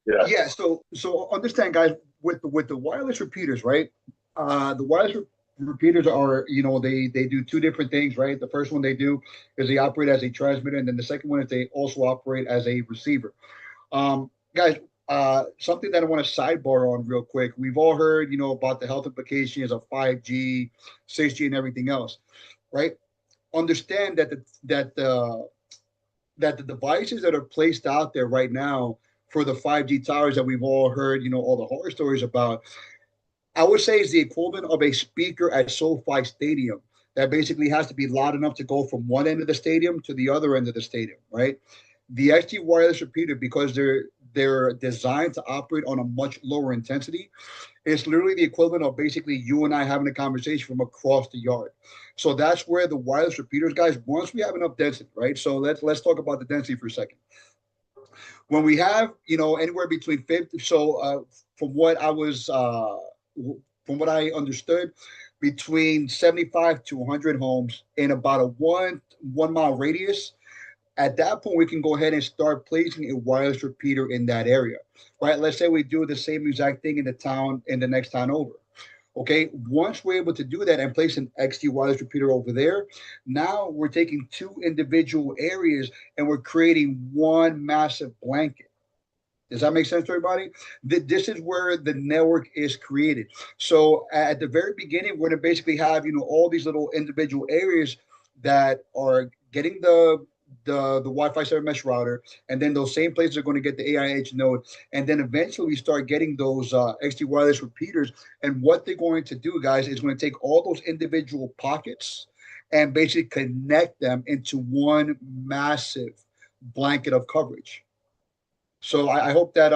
Yeah. So understand, guys, with the wireless repeaters, right? The wireless repeaters are, they do two different things, right? The first one they do is they operate as a transmitter, and then the second one is they also operate as a receiver. Guys, something that I want to sidebar on real quick. We've all heard, about the health implications of 5G, 6G, and everything else, right? Understand that the devices that are placed out there right now for the 5G towers that we've all heard, all the horror stories about, I would say is the equivalent of a speaker at SoFi Stadium that basically has to be loud enough to go from one end of the stadium to the other end of the stadium, right? The XT wireless repeater, because they're designed to operate on a much lower intensity, it's literally the equivalent of basically you and I having a conversation from across the yard. So that's where the wireless repeaters, guys, once we have enough density, right? So let's talk about the density for a second. When we have, anywhere between 50, so from what I understood, between 75 to 100 homes in about a 1 mile radius, at that point, we can go ahead and start placing a wireless repeater in that area, right? Let's say we do the same exact thing in the next town over. Okay, once we're able to do that and place an XT wireless repeater over there, now we're taking two individual areas and we're creating one massive blanket. Does that make sense to everybody? This is where the network is created. So at the very beginning, we're going to basically have, all these little individual areas that are getting the the Wi-Fi 7 mesh router, and then those same places are going to get the AIH node, and then eventually we start getting those XT wireless repeaters. And what they're going to do, guys, is going to take all those individual pockets and basically connect them into one massive blanket of coverage. So I hope that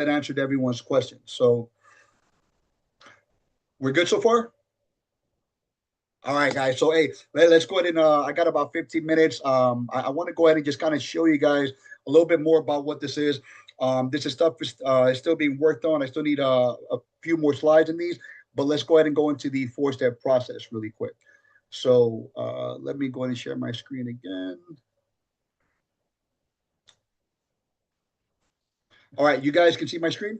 answered everyone's question. So we're good so far. All right, guys. So hey, let's go ahead and I got about 15 minutes. I want to go ahead and just kind of show you guys a little bit more about what this is. This is stuff is still being worked on. I still need a few more slides in these, but let's go ahead and go into the 4-step process really quick. So let me go ahead and share my screen again. All right, you guys can see my screen?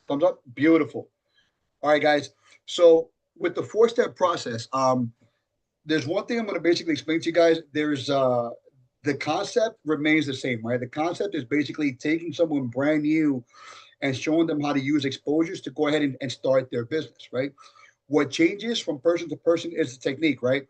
Thumbs up? Beautiful. All right, guys. So with the 4-step process, there's one thing I'm going to basically explain to you guys. There's the concept remains the same, right? The concept is basically taking someone brand new and showing them how to use exposures to go ahead and start their business, right? What changes from person to person is the technique, right?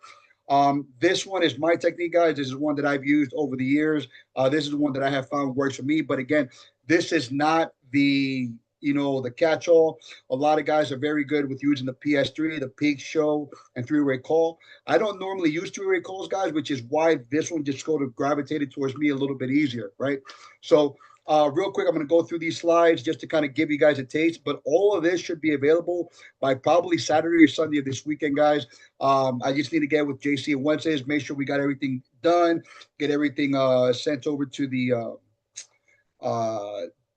This one is my technique, guys. This is one that I've used over the years. This is the one that I have found works for me. But again, this is not the the catch-all. A lot of guys are very good with using the PS3, the peak show, and three-way call. I don't normally use three-way calls, guys, which is why this one just sort of gravitated towards me a little bit easier, right? So real quick, I'm going to go through these slides just to kind of give you guys a taste, but all of this should be available by probably Saturday or Sunday of this weekend, guys. I just need to get with JC and Wednesdays, make sure we got everything done, get everything sent over to the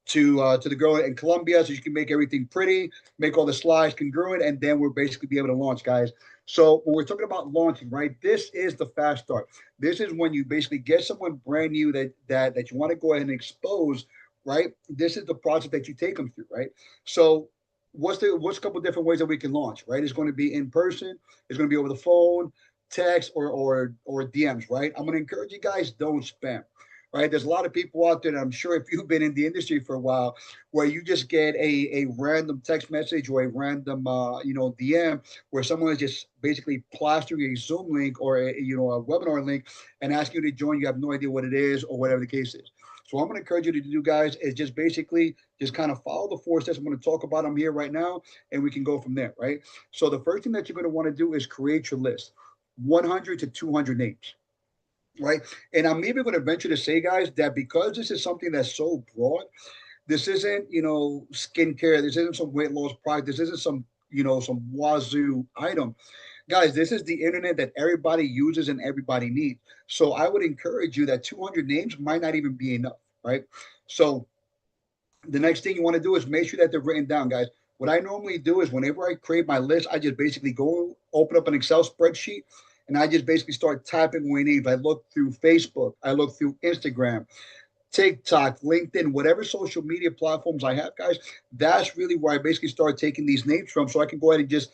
to the girl in Colombia, so you can make everything pretty, make all the slides congruent, and then we'll basically be able to launch, guys. So when we're talking about launching, right, this is the fast start. This is when you basically get someone brand new that you want to go ahead and expose, right? This is the process that you take them through, right? So what's a couple different ways that we can launch, right? It's going to be in person, it's going to be over the phone, text, or DMs, right? I'm going to encourage you guys, don't spam. Right, there's a lot of people out there, and I'm sure if you've been in the industry for a while, where you just get a random text message or a random DM where someone is just basically plastering a Zoom link or a webinar link and asking you to join. You have no idea what it is or whatever the case is. So what I'm going to encourage you to do, guys, is just basically just kind of follow the 4 steps I'm going to talk about them here right now, and we can go from there, right? So the first thing that you're going to want to do is create your list, 100 to 200 names. Right. And I'm even going to venture to say, guys, that because this is something that's so broad, this isn't, skincare. This isn't some weight loss product. This isn't some, some wazoo item. Guys, this is the internet that everybody uses and everybody needs. So I would encourage you that 200 names might not even be enough. Right. So the next thing you want to do is make sure that they're written down, guys. What I normally do is whenever I create my list, I just basically go open up an Excel spreadsheet and I just basically start typing away names. I look through Facebook, I look through Instagram, TikTok, LinkedIn, whatever social media platforms I have, guys. That's really where I basically start taking these names from. So I can go ahead and just,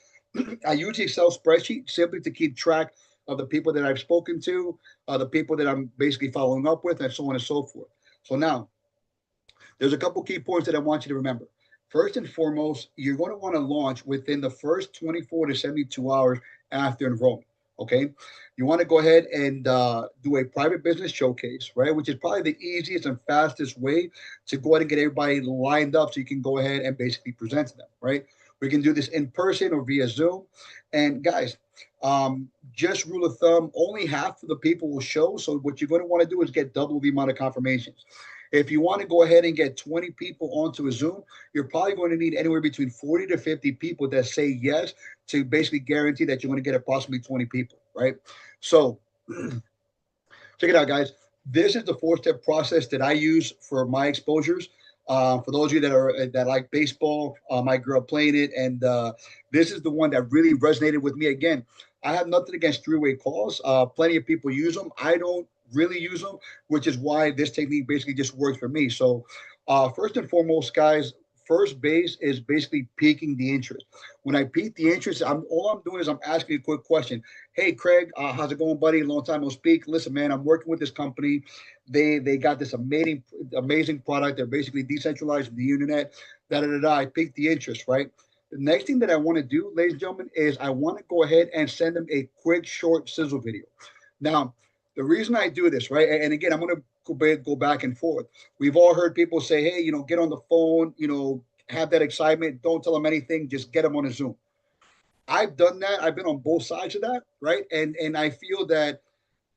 I use the Excel spreadsheet simply to keep track of the people that I've spoken to, the people that I'm basically following up with, and so on and so forth. So now, there's a couple key points that I want you to remember. First and foremost, you're going to want to launch within the first 24 to 72 hours after enrollment. Okay, you want to go ahead and do a private business showcase, right? Which is probably the easiest and fastest way to go ahead and get everybody lined up so you can go ahead and basically present to them, right? We can do this in person or via Zoom. And guys, just rule of thumb, only half of the people will show. So what you're going to want to do is get double the amount of confirmations. If you want to go ahead and get 20 people onto a Zoom, you're probably going to need anywhere between 40 to 50 people that say yes to basically guarantee that you're going to get approximately 20 people, right? So check it out, guys. This is the 4-step process that I use for my exposures. For those of you that like baseball, I grew up playing it, and this is the one that really resonated with me. Again, I have nothing against three-way calls. Plenty of people use them. I don't really use them, which is why this technique basically just works for me. So first and foremost, guys, first base is basically piquing the interest. When I pique the interest, all I'm doing is I'm asking a quick question. Hey, Craig, how's it going, buddy? Long time no speak. Listen, man, I'm working with this company. They got this amazing product. They're basically decentralizing the internet. I piqued the interest, right? The next thing that I want to do, ladies and gentlemen, is I want to go ahead and send them a quick, short sizzle video. Now, The reason I do this, right? And again, I'm going to go back and forth. We've all heard people say, hey, get on the phone, have that excitement. Don't tell them anything. Just get them on a Zoom. I've done that. I've been on both sides of that, right? And I feel that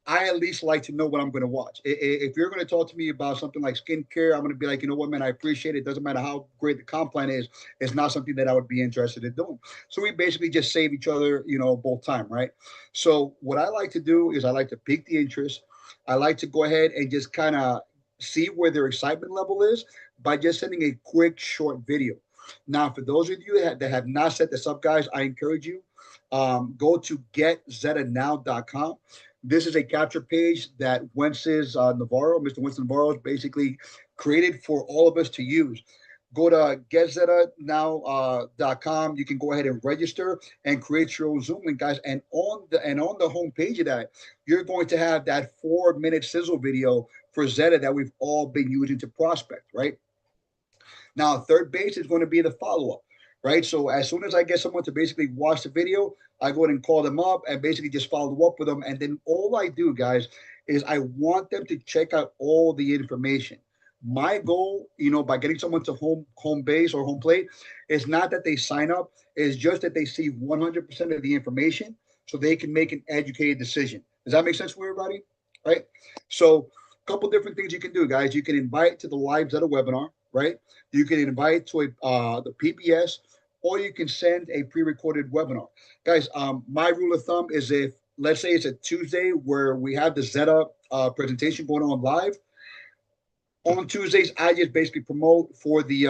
I at least like to know what I'm going to watch. If you're going to talk to me about something like skincare, I'm going to be like, you know what, man, I appreciate it. Doesn't matter how great the comp plan is. It's not something that I would be interested in doing. So we basically just save each other, both time, right? So what I like to do is I like to pique the interest. I like to go ahead and just kind of see where their excitement level is by just sending a quick, short video. Now, for those of you that have not set this up, guys, I encourage you, go to getxetanow.com. This is a capture page that Mr. Winston Navarro, basically created for all of us to use. Go to getxetanow.com. You can go ahead and register and create your own Zoom link, guys. And on the home page of that, you're going to have that 4-minute sizzle video for Xeta that we've all been using to prospect, right? Now, third base is going to be the follow-up, right? So as soon as I get someone to basically watch the video, I go ahead and call them up and basically just follow up with them. And then all I do, guys, is I want them to check out all the information. My goal, by getting someone to home base or home plate is not that they sign up, it's just that they see 100% of the information so they can make an educated decision. Does that make sense for everybody? Right? So a couple different things you can do, guys. You can invite to the live Xeta webinar, right? You can invite to the PBS, or you can send a pre-recorded webinar. Guys, my rule of thumb is if, let's say it's a Tuesday where we have the Xeta presentation going on live, on Tuesdays, I just basically promote for the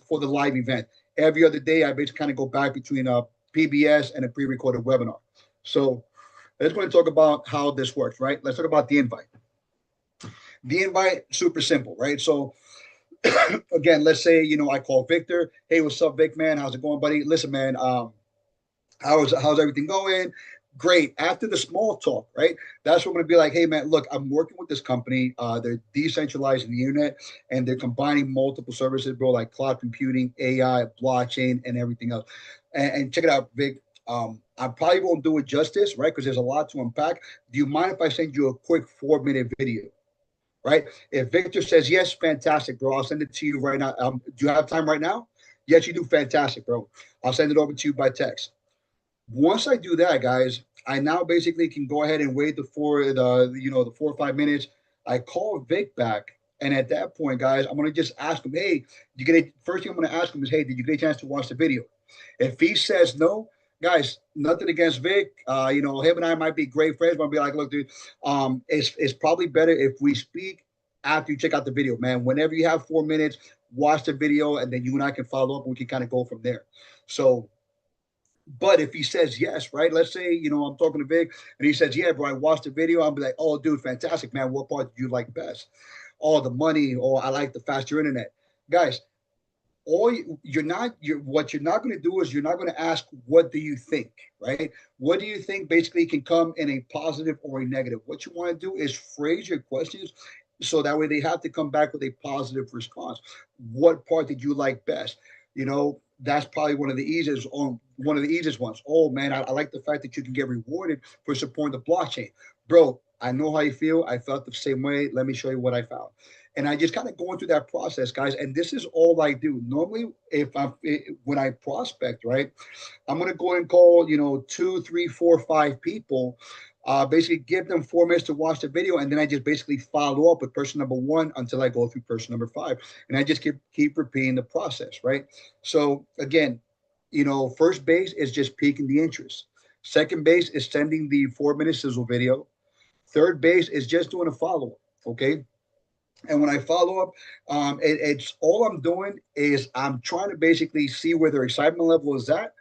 live event. Every other day, I basically kind of go back between a PBS and a pre-recorded webinar. So let's go and talk about how this works, right? Let's talk about the invite. The invite, super simple, right? So again, let's say, I call Victor. Hey, what's up, Vic, man? How's it going, buddy? Listen, man, how's everything going? Great. After the small talk, right? That's what I'm going to be like, hey, man, look, I'm working with this company. They're decentralizing the internet, and they're combining multiple services, bro, like cloud computing, AI, blockchain, and everything else. And check it out, Vic. I probably won't do it justice, right? Because there's a lot to unpack. Do you mind if I send you a quick 4-minute video? Right? If Victor says yes, fantastic, bro. I'll send it to you right now. Do you have time right now? Yes, you do. Fantastic, bro. I'll send it over to you by text. Once I do that, guys, I now basically can go ahead and wait the 4 or 5 minutes. I call Vic back, and at that point, guys, I'm gonna just ask him, hey, first thing I'm gonna ask him is, hey, did you get a chance to watch the video? If he says no, guys, nothing against Vic. Him and I might be great friends, but I'll be like, look, dude, it's probably better if we speak after you check out the video, man. Whenever you have 4 minutes, watch the video, and then you and I can follow up, and we can kind of go from there. So, but if he says yes, right? Let's say, I'm talking to Vic, and he says, yeah, bro, I watched the video. I'll be like, oh, dude, fantastic, man. What part did you like best? Oh, the money, or I like the faster internet. Guys, what you're not going to do is you're not going to ask, what do you think, right? What do you think basically can come in a positive or a negative? What you want to do is phrase your questions so that way they have to come back with a positive response. What part did you like best? That's probably one of the easiest ones. Oh man, I like the fact that you can get rewarded for supporting the blockchain. Bro, I know how you feel. I felt the same way. Let me show you what I found. And I just kind of going through that process, guys. And this is all I do. Normally, when I prospect, right, I'm going to go and call, 2, 3, 4, 5 people, basically give them 4 minutes to watch the video. And then I just basically follow up with person number 1 until I go through person number 5. And I just keep repeating the process, right? So again, first base is just piquing the interest. Second base is sending the 4-minute sizzle video. Third base is just doing a follow-up, okay? And when I follow up, it's all I'm doing is I'm trying to basically see where their excitement level is at,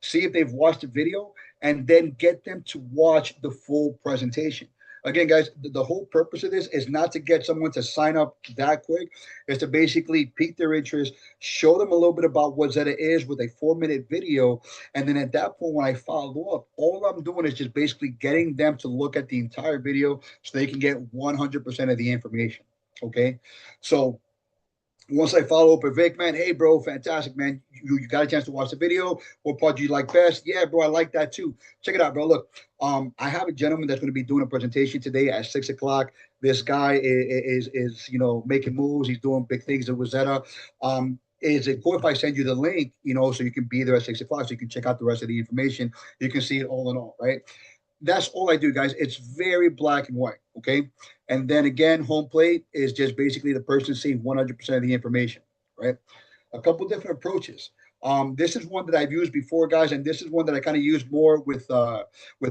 see if they've watched the video, and then get them to watch the full presentation. Again, guys, the whole purpose of this is not to get someone to sign up that quick. It's to basically pique their interest, show them a little bit about what Xeta is with a 4-minute video. And then at that point, when I follow up, all I'm doing is just basically getting them to look at the entire video so they can get 100% of the information. Okay, so Once I follow up with Vic, man, hey, bro, fantastic, man. You got a chance to watch the video. What part do you like best? Yeah, bro, I like that too. Check it out, bro. Look, I have a gentleman that's going to be doing a presentation today at 6 o'clock. This guy is making moves. He's doing big things with Zeta. Is it cool if I send you the link, so you can be there at 6 o'clock, so you can check out the rest of the information? You can see it all in all, right? That's all I do, guys. It's very black and white. Okay. And then again, home plate is just basically the person seeing 100% of the information, right? A couple different approaches. This is one that I've used before, guys, and this is one that I kind of use more with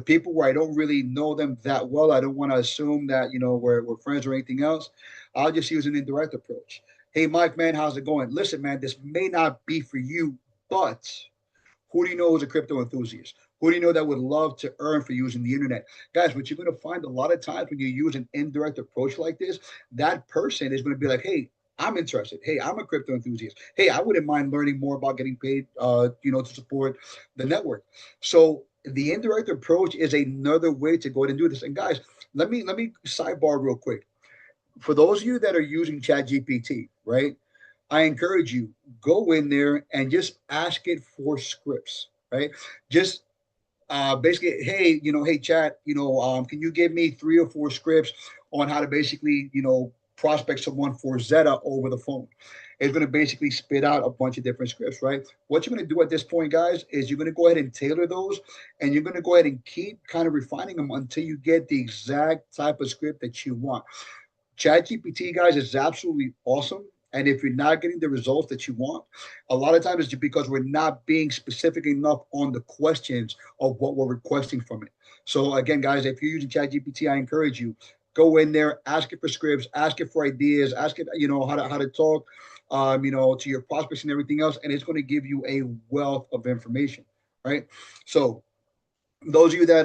people where I don't really know them that well. I don't want to assume that we're friends or anything else. I'll just use an indirect approach. Hey, Mike, man, how's it going? Listen, man, this may not be for you, but who do you know is a crypto enthusiast? Who do you know that would love to earn for using the internet? Guys, what you're going to find a lot of times when you use an indirect approach like this, that person is going to be like, hey, I'm interested. Hey, I'm a crypto enthusiast. Hey, I wouldn't mind learning more about getting paid, to support the network. So the indirect approach is another way to go ahead and do this. And guys, let me sidebar real quick. For those of you that are using ChatGPT, right? I encourage you, go in there and just ask it for scripts, right? Just basically, hey, hey, chat, can you give me 3 or 4 scripts on how to basically, prospect someone for Zeta over the phone? It's going to basically spit out a bunch of different scripts, right? What you're going to do at this point, guys, is you're going to go ahead and tailor those, and you're going to go ahead and keep kind of refining them until you get the exact type of script that you want. ChatGPT, guys, is absolutely awesome. And if you're not getting the results that you want, a lot of times it's because we're not being specific enough on the questions of what we're requesting from it. So again, guys, if you're using ChatGPT, I encourage you, go in there, ask it for scripts, ask it for ideas, ask it, how to talk, to your prospects and everything else, and it's going to give you a wealth of information, right? So those of you that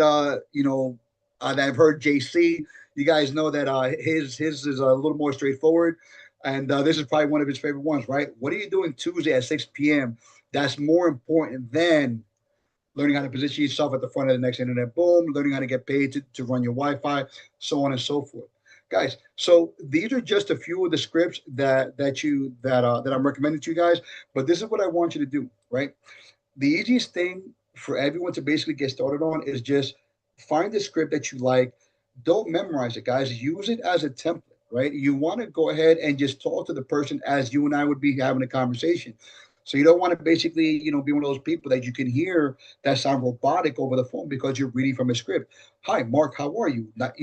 that have heard JC, you guys know that his is a little more straightforward, and this is probably one of his favorite ones, right? What are you doing Tuesday at 6 p.m.? That's more important than learning how to position yourself at the front of the next internet boom, learning how to get paid to run your Wi-Fi, so on and so forth. Guys, so these are just a few of the scripts that I'm recommending to you guys. But this is what I want you to do, right? The easiest thing for everyone to basically get started on is just find the script that you like. Don't memorize it, guys. Use it as a template, right? You want to go ahead and just talk to the person as you and I would be having a conversation. So you don't want to basically, be one of those people that you can hear that sound robotic over the phone because you're reading from a script. Hi, Mark, how are you? Not,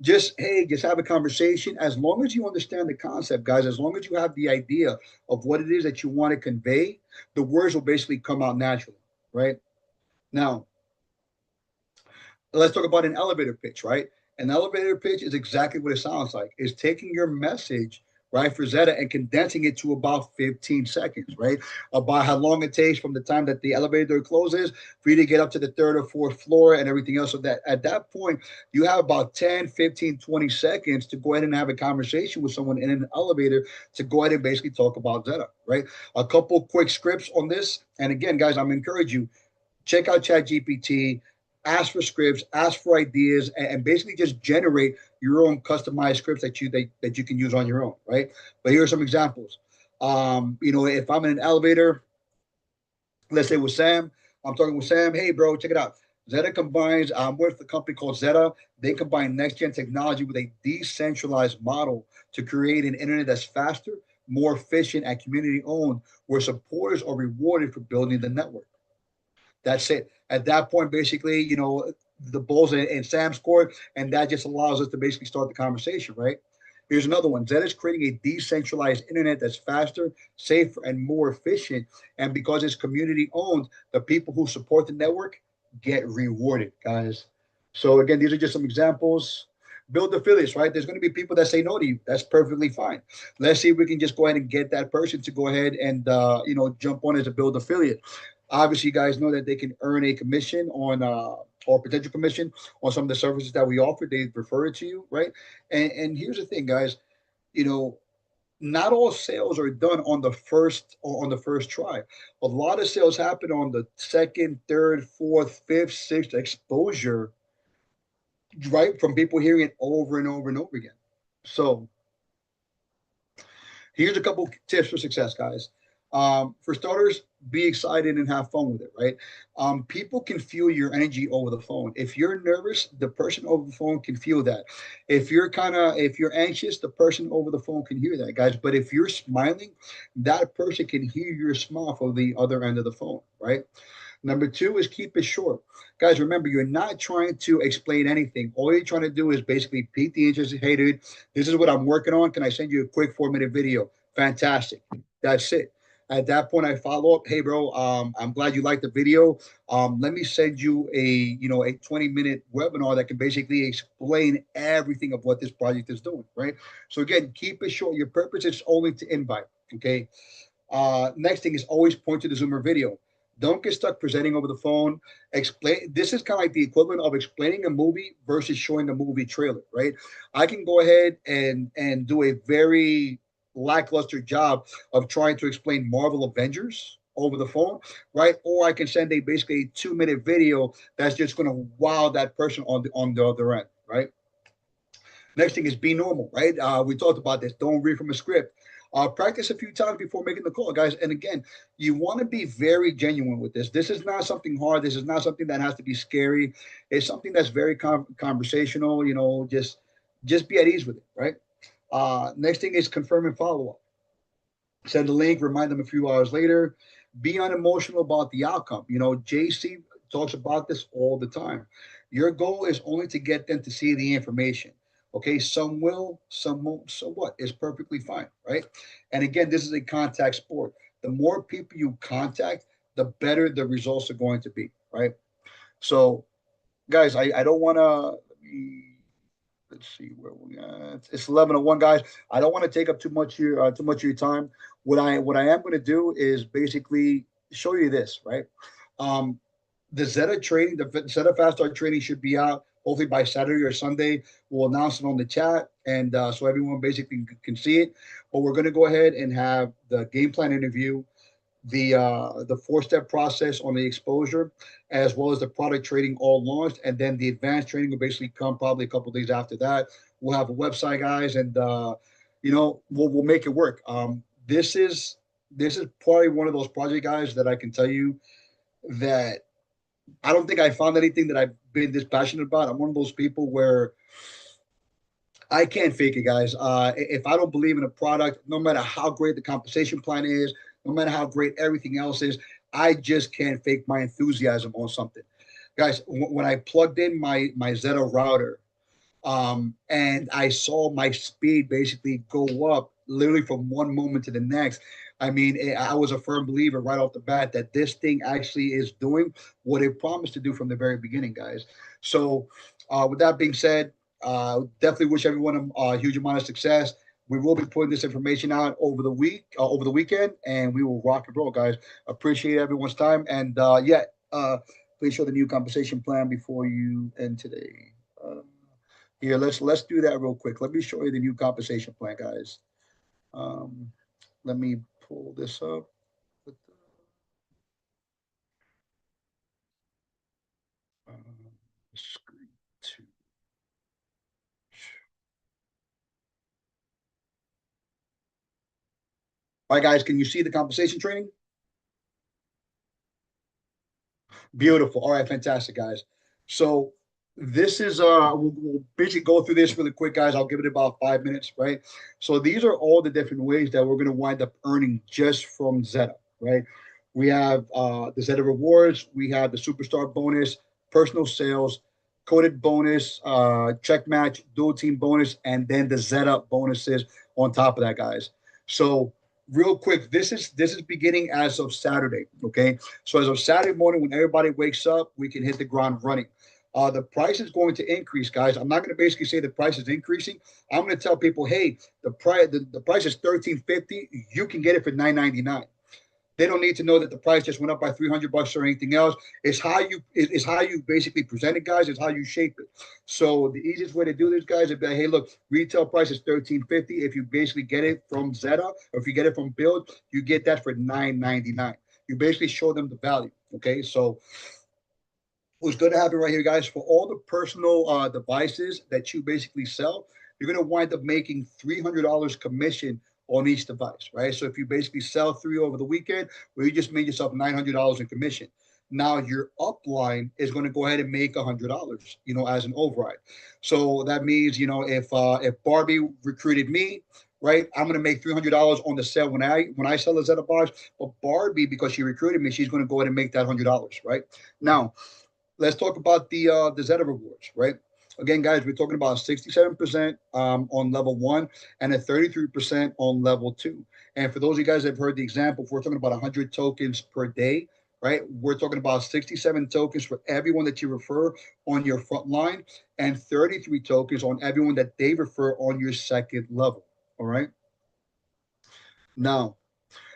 just have a conversation. As long as you understand the concept, guys, as long as you have the idea of what it is that you want to convey, the words will basically come out naturally, right? Now, let's talk about an elevator pitch, right? An elevator pitch is exactly what it sounds like. It's taking your message, right, for Zeta and condensing it to about 15 seconds, right? About how long it takes from the time that the elevator door closes for you to get up to the third or fourth floor and everything else. So that at that point, you have about 10, 15, 20 seconds to go ahead and have a conversation with someone in an elevator to go ahead and basically talk about Zeta, right? A couple quick scripts on this. And again, guys, I'm encourage you, check out ChatGPT, ask for scripts, ask for ideas, and basically just generate your own customized scripts that you can use on your own, right? But here are some examples. If I'm in an elevator, let's say with Sam, I'm talking with Sam. Hey, bro, check it out. Zeta combines. I'm with a company called Zeta. They combine next gen technology with a decentralized model to create an internet that's faster, more efficient, and community owned, where supporters are rewarded for building the network. That's it. At that point, basically, the ball's in Sam's court, and that just allows us to basically start the conversation, right? Here's another one. Zeta is creating a decentralized internet that's faster, safer, and more efficient. And because it's community owned, the people who support the network get rewarded, guys. So again, these are just some examples. Build affiliates, right? There's going to be people that say no to you. That's perfectly fine. Let's see if we can just go ahead and get that person to go ahead and jump on as a build affiliate. Obviously, you guys know that they can earn a commission on or potential commission on some of the services that we offer. They refer it to you, right? And here's the thing, guys. You know, not all sales are done on the first try. A lot of sales happen on the second, third, fourth, fifth, sixth exposure, right? From people hearing it over and over and over again. So Here's a couple tips for success, guys. For starters, be excited and have fun with it, right? People can feel your energy over the phone. If you're nervous, the person over the phone can feel that. If you're anxious, the person over the phone can hear that, guys. But if you're smiling, that person can hear your smile from the other end of the phone, right? Number two is keep it short. Guys, remember, you're not trying to explain anything. All you're trying to do is basically pique the interest. Hey, dude, this is what I'm working on. Can I send you a quick 4-minute video? Fantastic. That's it. At that point, I follow up. Hey, bro, I'm glad you liked the video. Let me send you a 20-minute webinar that can basically explain everything of what this project is doing, right? So again, keep it short. Your purpose is only to invite, okay? Next thing is always point to the Zoomer video. Don't get stuck presenting over the phone. Explain. This is kind of like the equivalent of explaining a movie versus showing a movie trailer, right? I can go ahead and do a very lackluster job of trying to explain Marvel Avengers over the phone, right? Or I can send a basically 2-minute video that's just going to wow that person on the other end, right? Next thing is be normal, right? We talked about this. Don't read from a script. Practice a few times before making the call, guys. And again, you want to be very genuine with this. This is not something hard. This is not something that has to be scary. It's something that's very conversational. Just be at ease with it, right? Next thing is confirm and follow up. Send a link, remind them a few hours later. Be unemotional about the outcome. JC talks about this all the time. Your goal is only to get them to see the information. Okay, some will, some won't. So what? It's perfectly fine, right? And again, this is a contact sport. The more people you contact, the better the results are going to be, right? So, guys, I don't want to. Let's see where we at. It's 11:01, guys. I don't want to take up too much of your time. What I am going to do is basically show you this, right? The Xeta training, the Xeta Fast Start training should be out hopefully by Saturday or Sunday. We'll announce it on the chat, and so everyone basically can see it. But we're going to go ahead and have the game plan interview, the 4-step process on the exposure, as well as the product training all launched, and then the advanced training will basically come probably a couple of days after that. We'll have a website, guys, and we'll make it work. This is probably one of those project, guys, that I can tell you that I don't think I found anything that I've been this passionate about. I'm one of those people where I can't fake it, guys. If I don't believe in a product, no matter how great the compensation plan is, no matter how great everything else is, I just can't fake my enthusiasm on something. Guys, when I plugged in my Xeta router, and I saw my speed basically go up literally from one moment to the next. I mean, I was a firm believer right off the bat that this thing actually is doing what it promised to do from the very beginning, guys. So, with that being said, definitely wish everyone a huge amount of success. We will be putting this information out over the weekend, and we will rock and roll, guys. Appreciate everyone's time, and please show the new compensation plan before you end today. Here, let's do that real quick. Let me show you the new compensation plan, guys. Let me pull this up. Screen two. All right, guys, can you see the compensation training? Beautiful. All right, fantastic, guys. So this is we'll basically go through this really quick, guys. I'll give it about 5 minutes, right? So these are all the different ways that we're going to wind up earning just from Xeta, right? We have the Xeta rewards, we have the superstar bonus, personal sales, coded bonus, check match, dual team bonus, and then the Xeta bonuses on top of that, guys. So real quick, this is beginning as of Saturday. Okay, so as of Saturday morning, when everybody wakes up, we can hit the ground running. The price is going to increase, guys. I'm not going to basically say the price is increasing. I'm going to tell people, hey, the price is $13.50. You can get it for $9.99. They don't need to know that the price just went up by $300 or anything else. It's how you basically present it, guys. It's how you shape it. So the easiest way to do this, guys, is be like, hey, look, retail price is $13.50. If you basically get it from Xeta, or if you get it from Build, you get that for $9.99. You basically show them the value. Okay, so what's going to happen right here, guys, for all the personal devices that you basically sell, you're going to wind up making $300 commission on each device, right? So if you basically sell 3 over the weekend, well, you just made yourself $900 in commission. Now your upline is going to go ahead and make $100, as an override. So that means, if Barbie recruited me, right, I'm going to make $300 on the sale when I sell a Zeta box. But Barbie, because she recruited me, she's going to go ahead and make that $100, right? Now, let's talk about the Zeta rewards, right? Again, guys, we're talking about 67% on level 1 and a 33% on level 2. And for those of you guys that have heard the example, if we're talking about 100 tokens per day, right? We're talking about 67 tokens for everyone that you refer on your front line and 33 tokens on everyone that they refer on your second level. All right. Now,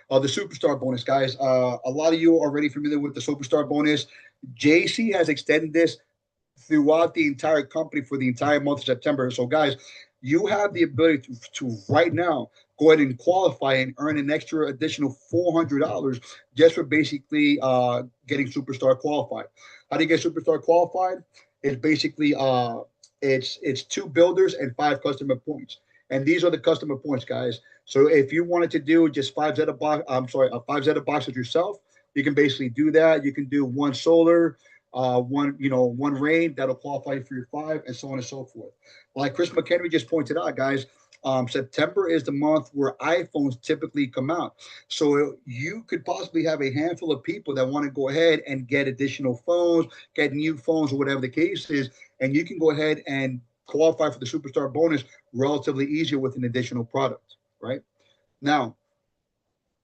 the superstar bonus, guys. A lot of you are already familiar with the superstar bonus. JC has extended this throughout the entire company for the entire month of September. So, guys, you have the ability to right now go ahead and qualify and earn an extra additional $400 just for basically getting superstar qualified. How do you get superstar qualified? It's basically it's 2 builders and 5 customer points. And these are the customer points, guys. So if you wanted to do just 5 Zeta box, 5 Zeta boxes yourself, you can basically do that. You can do 1 solar, one rain that'll qualify for your 5, and so on and so forth. Like Chris McHenry just pointed out, guys, September is the month where iPhones typically come out. So you could possibly have a handful of people that want to go ahead and get additional phones, get new phones, or whatever the case is, and you can go ahead and qualify for the superstar bonus relatively easier with an additional product, right? Now,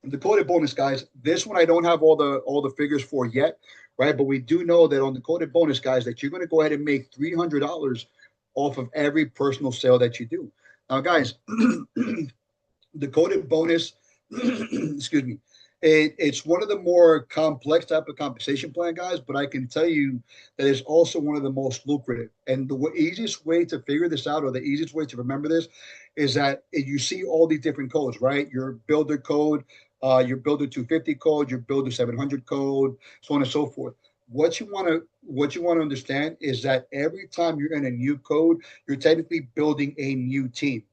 the coded bonus, guys, this one I don't have all the figures for yet, right? But we do know that on the coded bonus, guys, that you're going to go ahead and make $300 off of every personal sale that you do. Now, guys, the coded bonus, excuse me, it's one of the more complex type of compensation plan, guys, but I can tell you that it's also one of the most lucrative. And the easiest way to figure this out, or the easiest way to remember this, is that you see all these different codes, right? Your builder code, your builder 250 code, your builder 700 code, so on and so forth. What you want to understand is that every time you're in a new code, you're technically building a new team,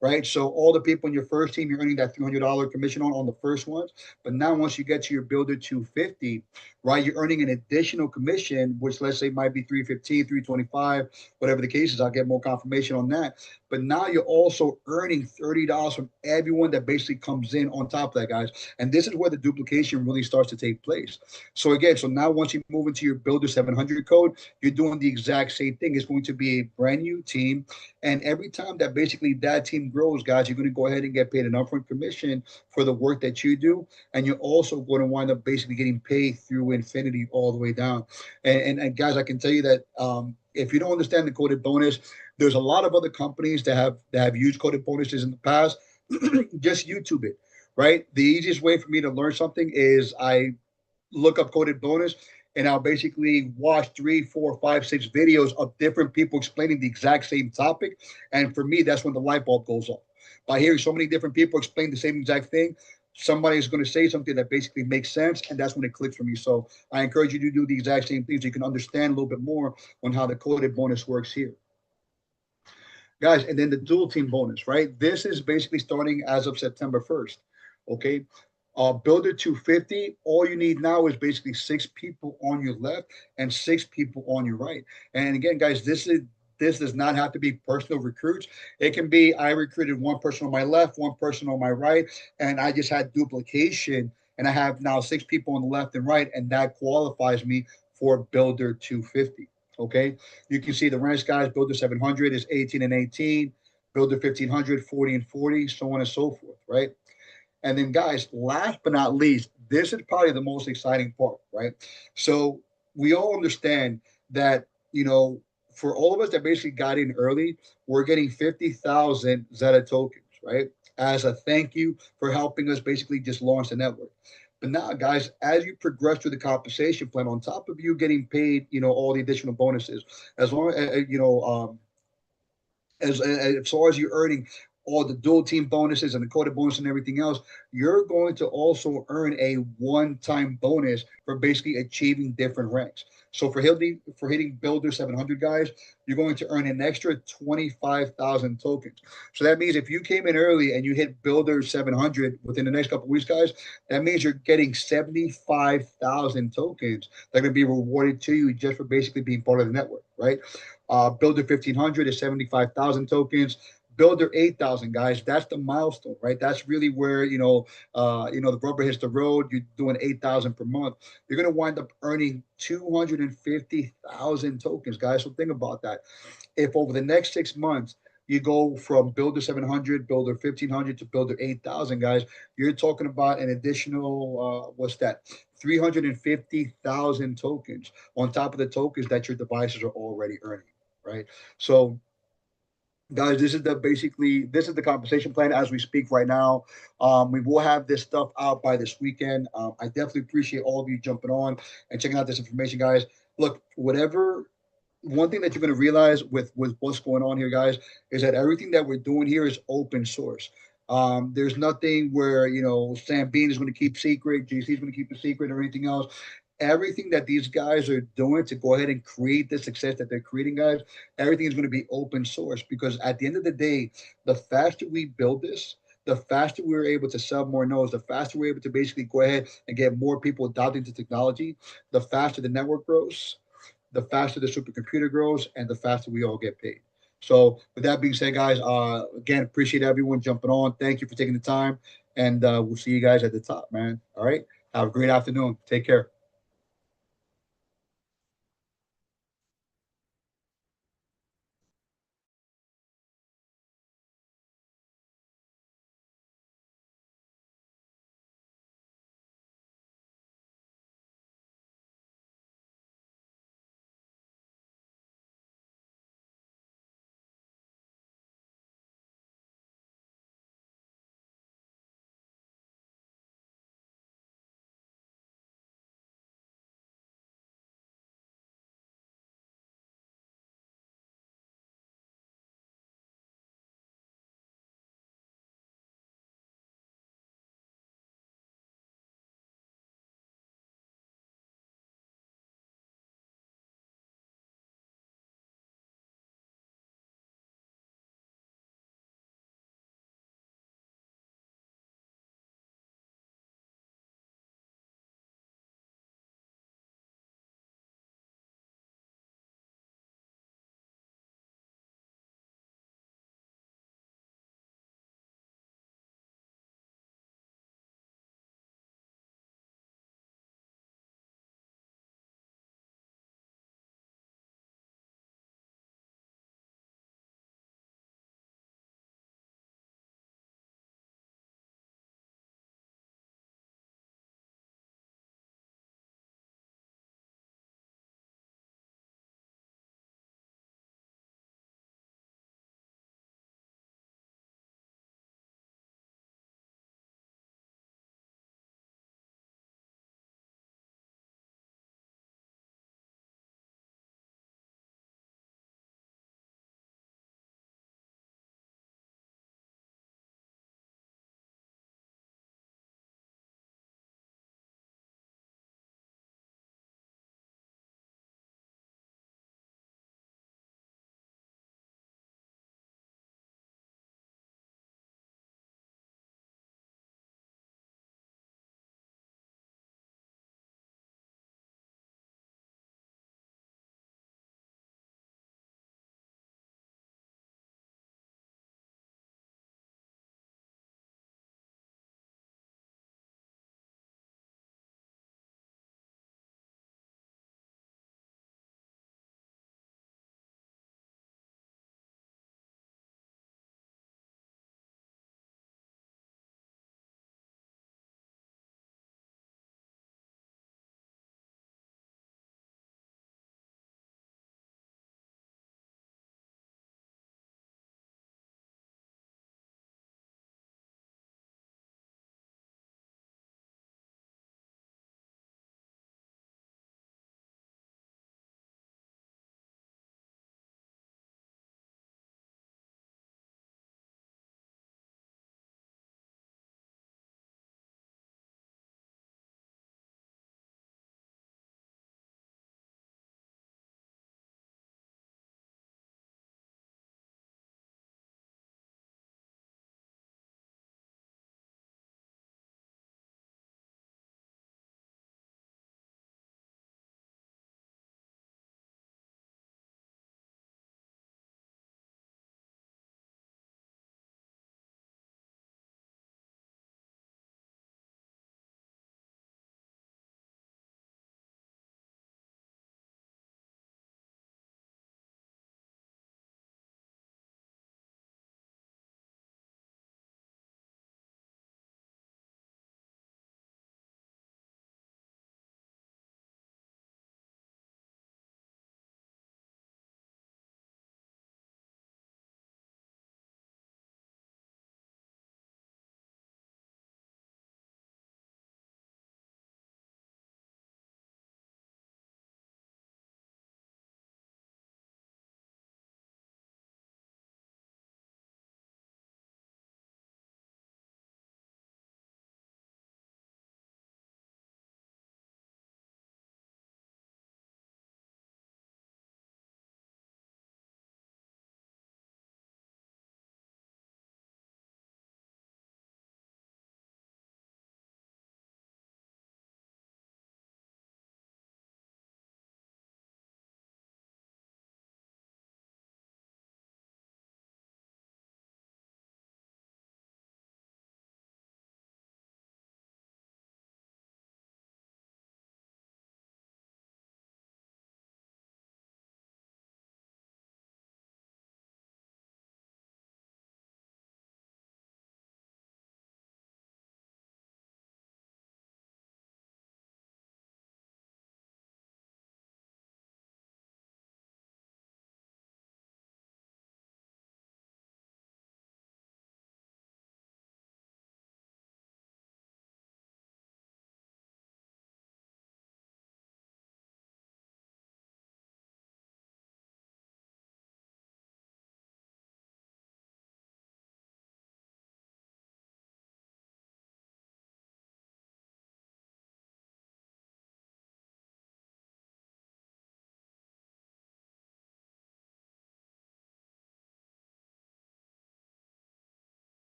right? So all the people in your first team, you're earning that $300 commission on the first ones. But now once you get to your builder 250, right, you're earning an additional commission, which let's say might be 315, 325, whatever the case is. I'll get more confirmation on that. But now you're also earning $30 from everyone that basically comes in on top of that, guys. And this is where the duplication really starts to take place. So again, so now once you move into your builder 700 code, you're doing the exact same thing. It's going to be a brand new team. And every time that basically that team grows, guys, you're going to go ahead and get paid an upfront commission for the work that you do. And you're also going to wind up basically getting paid through infinity all the way down. And guys, I can tell you that if you don't understand the coded bonus, there's a lot of other companies that have used coded bonuses in the past. Just YouTube it, right? The easiest way for me to learn something is I look up coded bonus and I'll basically watch 3, 4, 5, 6 videos of different people explaining the exact same topic. And for me, that's when the light bulb goes off. By hearing so many different people explain the same exact thing, somebody is going to say something that basically makes sense, and that's when it clicks for me. So I encourage you to do the exact same things so you can understand a little bit more on how the coded bonus works here. Guys, and then the dual team bonus, right? This is basically starting as of September 1st. Okay. Builder 250, all you need now is basically 6 people on your left and 6 people on your right. And again, guys, this does not have to be personal recruits. It can be I recruited 1 person on my left, 1 person on my right, and I just had duplication, and I have now 6 people on the left and right, and that qualifies me for Builder 250. Okay, you can see the ranks, guys. Builder 700 is 18 and 18, Builder 1500, 40 and 40, so on and so forth, right? And then, guys, last but not least, this is probably the most exciting part, right? So we all understand that, for all of us that basically got in early, we're getting 50,000 Zeta tokens, right? As a thank you for helping us basically just launch the network. But now, guys, as you progress through the compensation plan, on top of you getting paid, all the additional bonuses, as long as, as far as you're earning all the dual team bonuses and the coded bonus and everything else, you're going to also earn a one-time bonus for basically achieving different ranks. So for hitting Builder 700 guys, you're going to earn an extra 25,000 tokens. So that means if you came in early and you hit Builder 700 within the next couple of weeks, guys, that means you're getting 75,000 tokens that are going to be rewarded to you just for basically being part of the network, right? Builder 1500 is 75,000 tokens. Builder 8,000, guys, that's the milestone, right? That's really where the rubber hits the road. You're doing 8,000 per month. You're gonna wind up earning 250,000 tokens, guys. So think about that. If over the next 6 months you go from Builder 700, Builder 1500 to Builder 8,000, guys, you're talking about an additional 350,000 tokens on top of the tokens that your devices are already earning, right? So guys, this is the compensation plan as we speak right now. We will have this stuff out by this weekend. I definitely appreciate all of you jumping on and checking out this information, guys. Look, one thing that you're going to realize with what's going on here, guys, is that everything that we're doing here is open source. There's nothing where Sam Bean is going to keep secret, JC is going to keep a secret, or anything else. Everything that these guys are doing to go ahead and create the success that they're creating, guys, everything is going to be open source, because at the end of the day, the faster we build this, the faster we're able to sell more nodes, the faster we're able to basically go ahead and get more people adopting to technology, the faster the network grows, the faster the supercomputer grows, and the faster we all get paid. So with that being said, guys, again, appreciate everyone jumping on. Thank you for taking the time, and we'll see you guys at the top, man. All right. Have a great afternoon. Take care.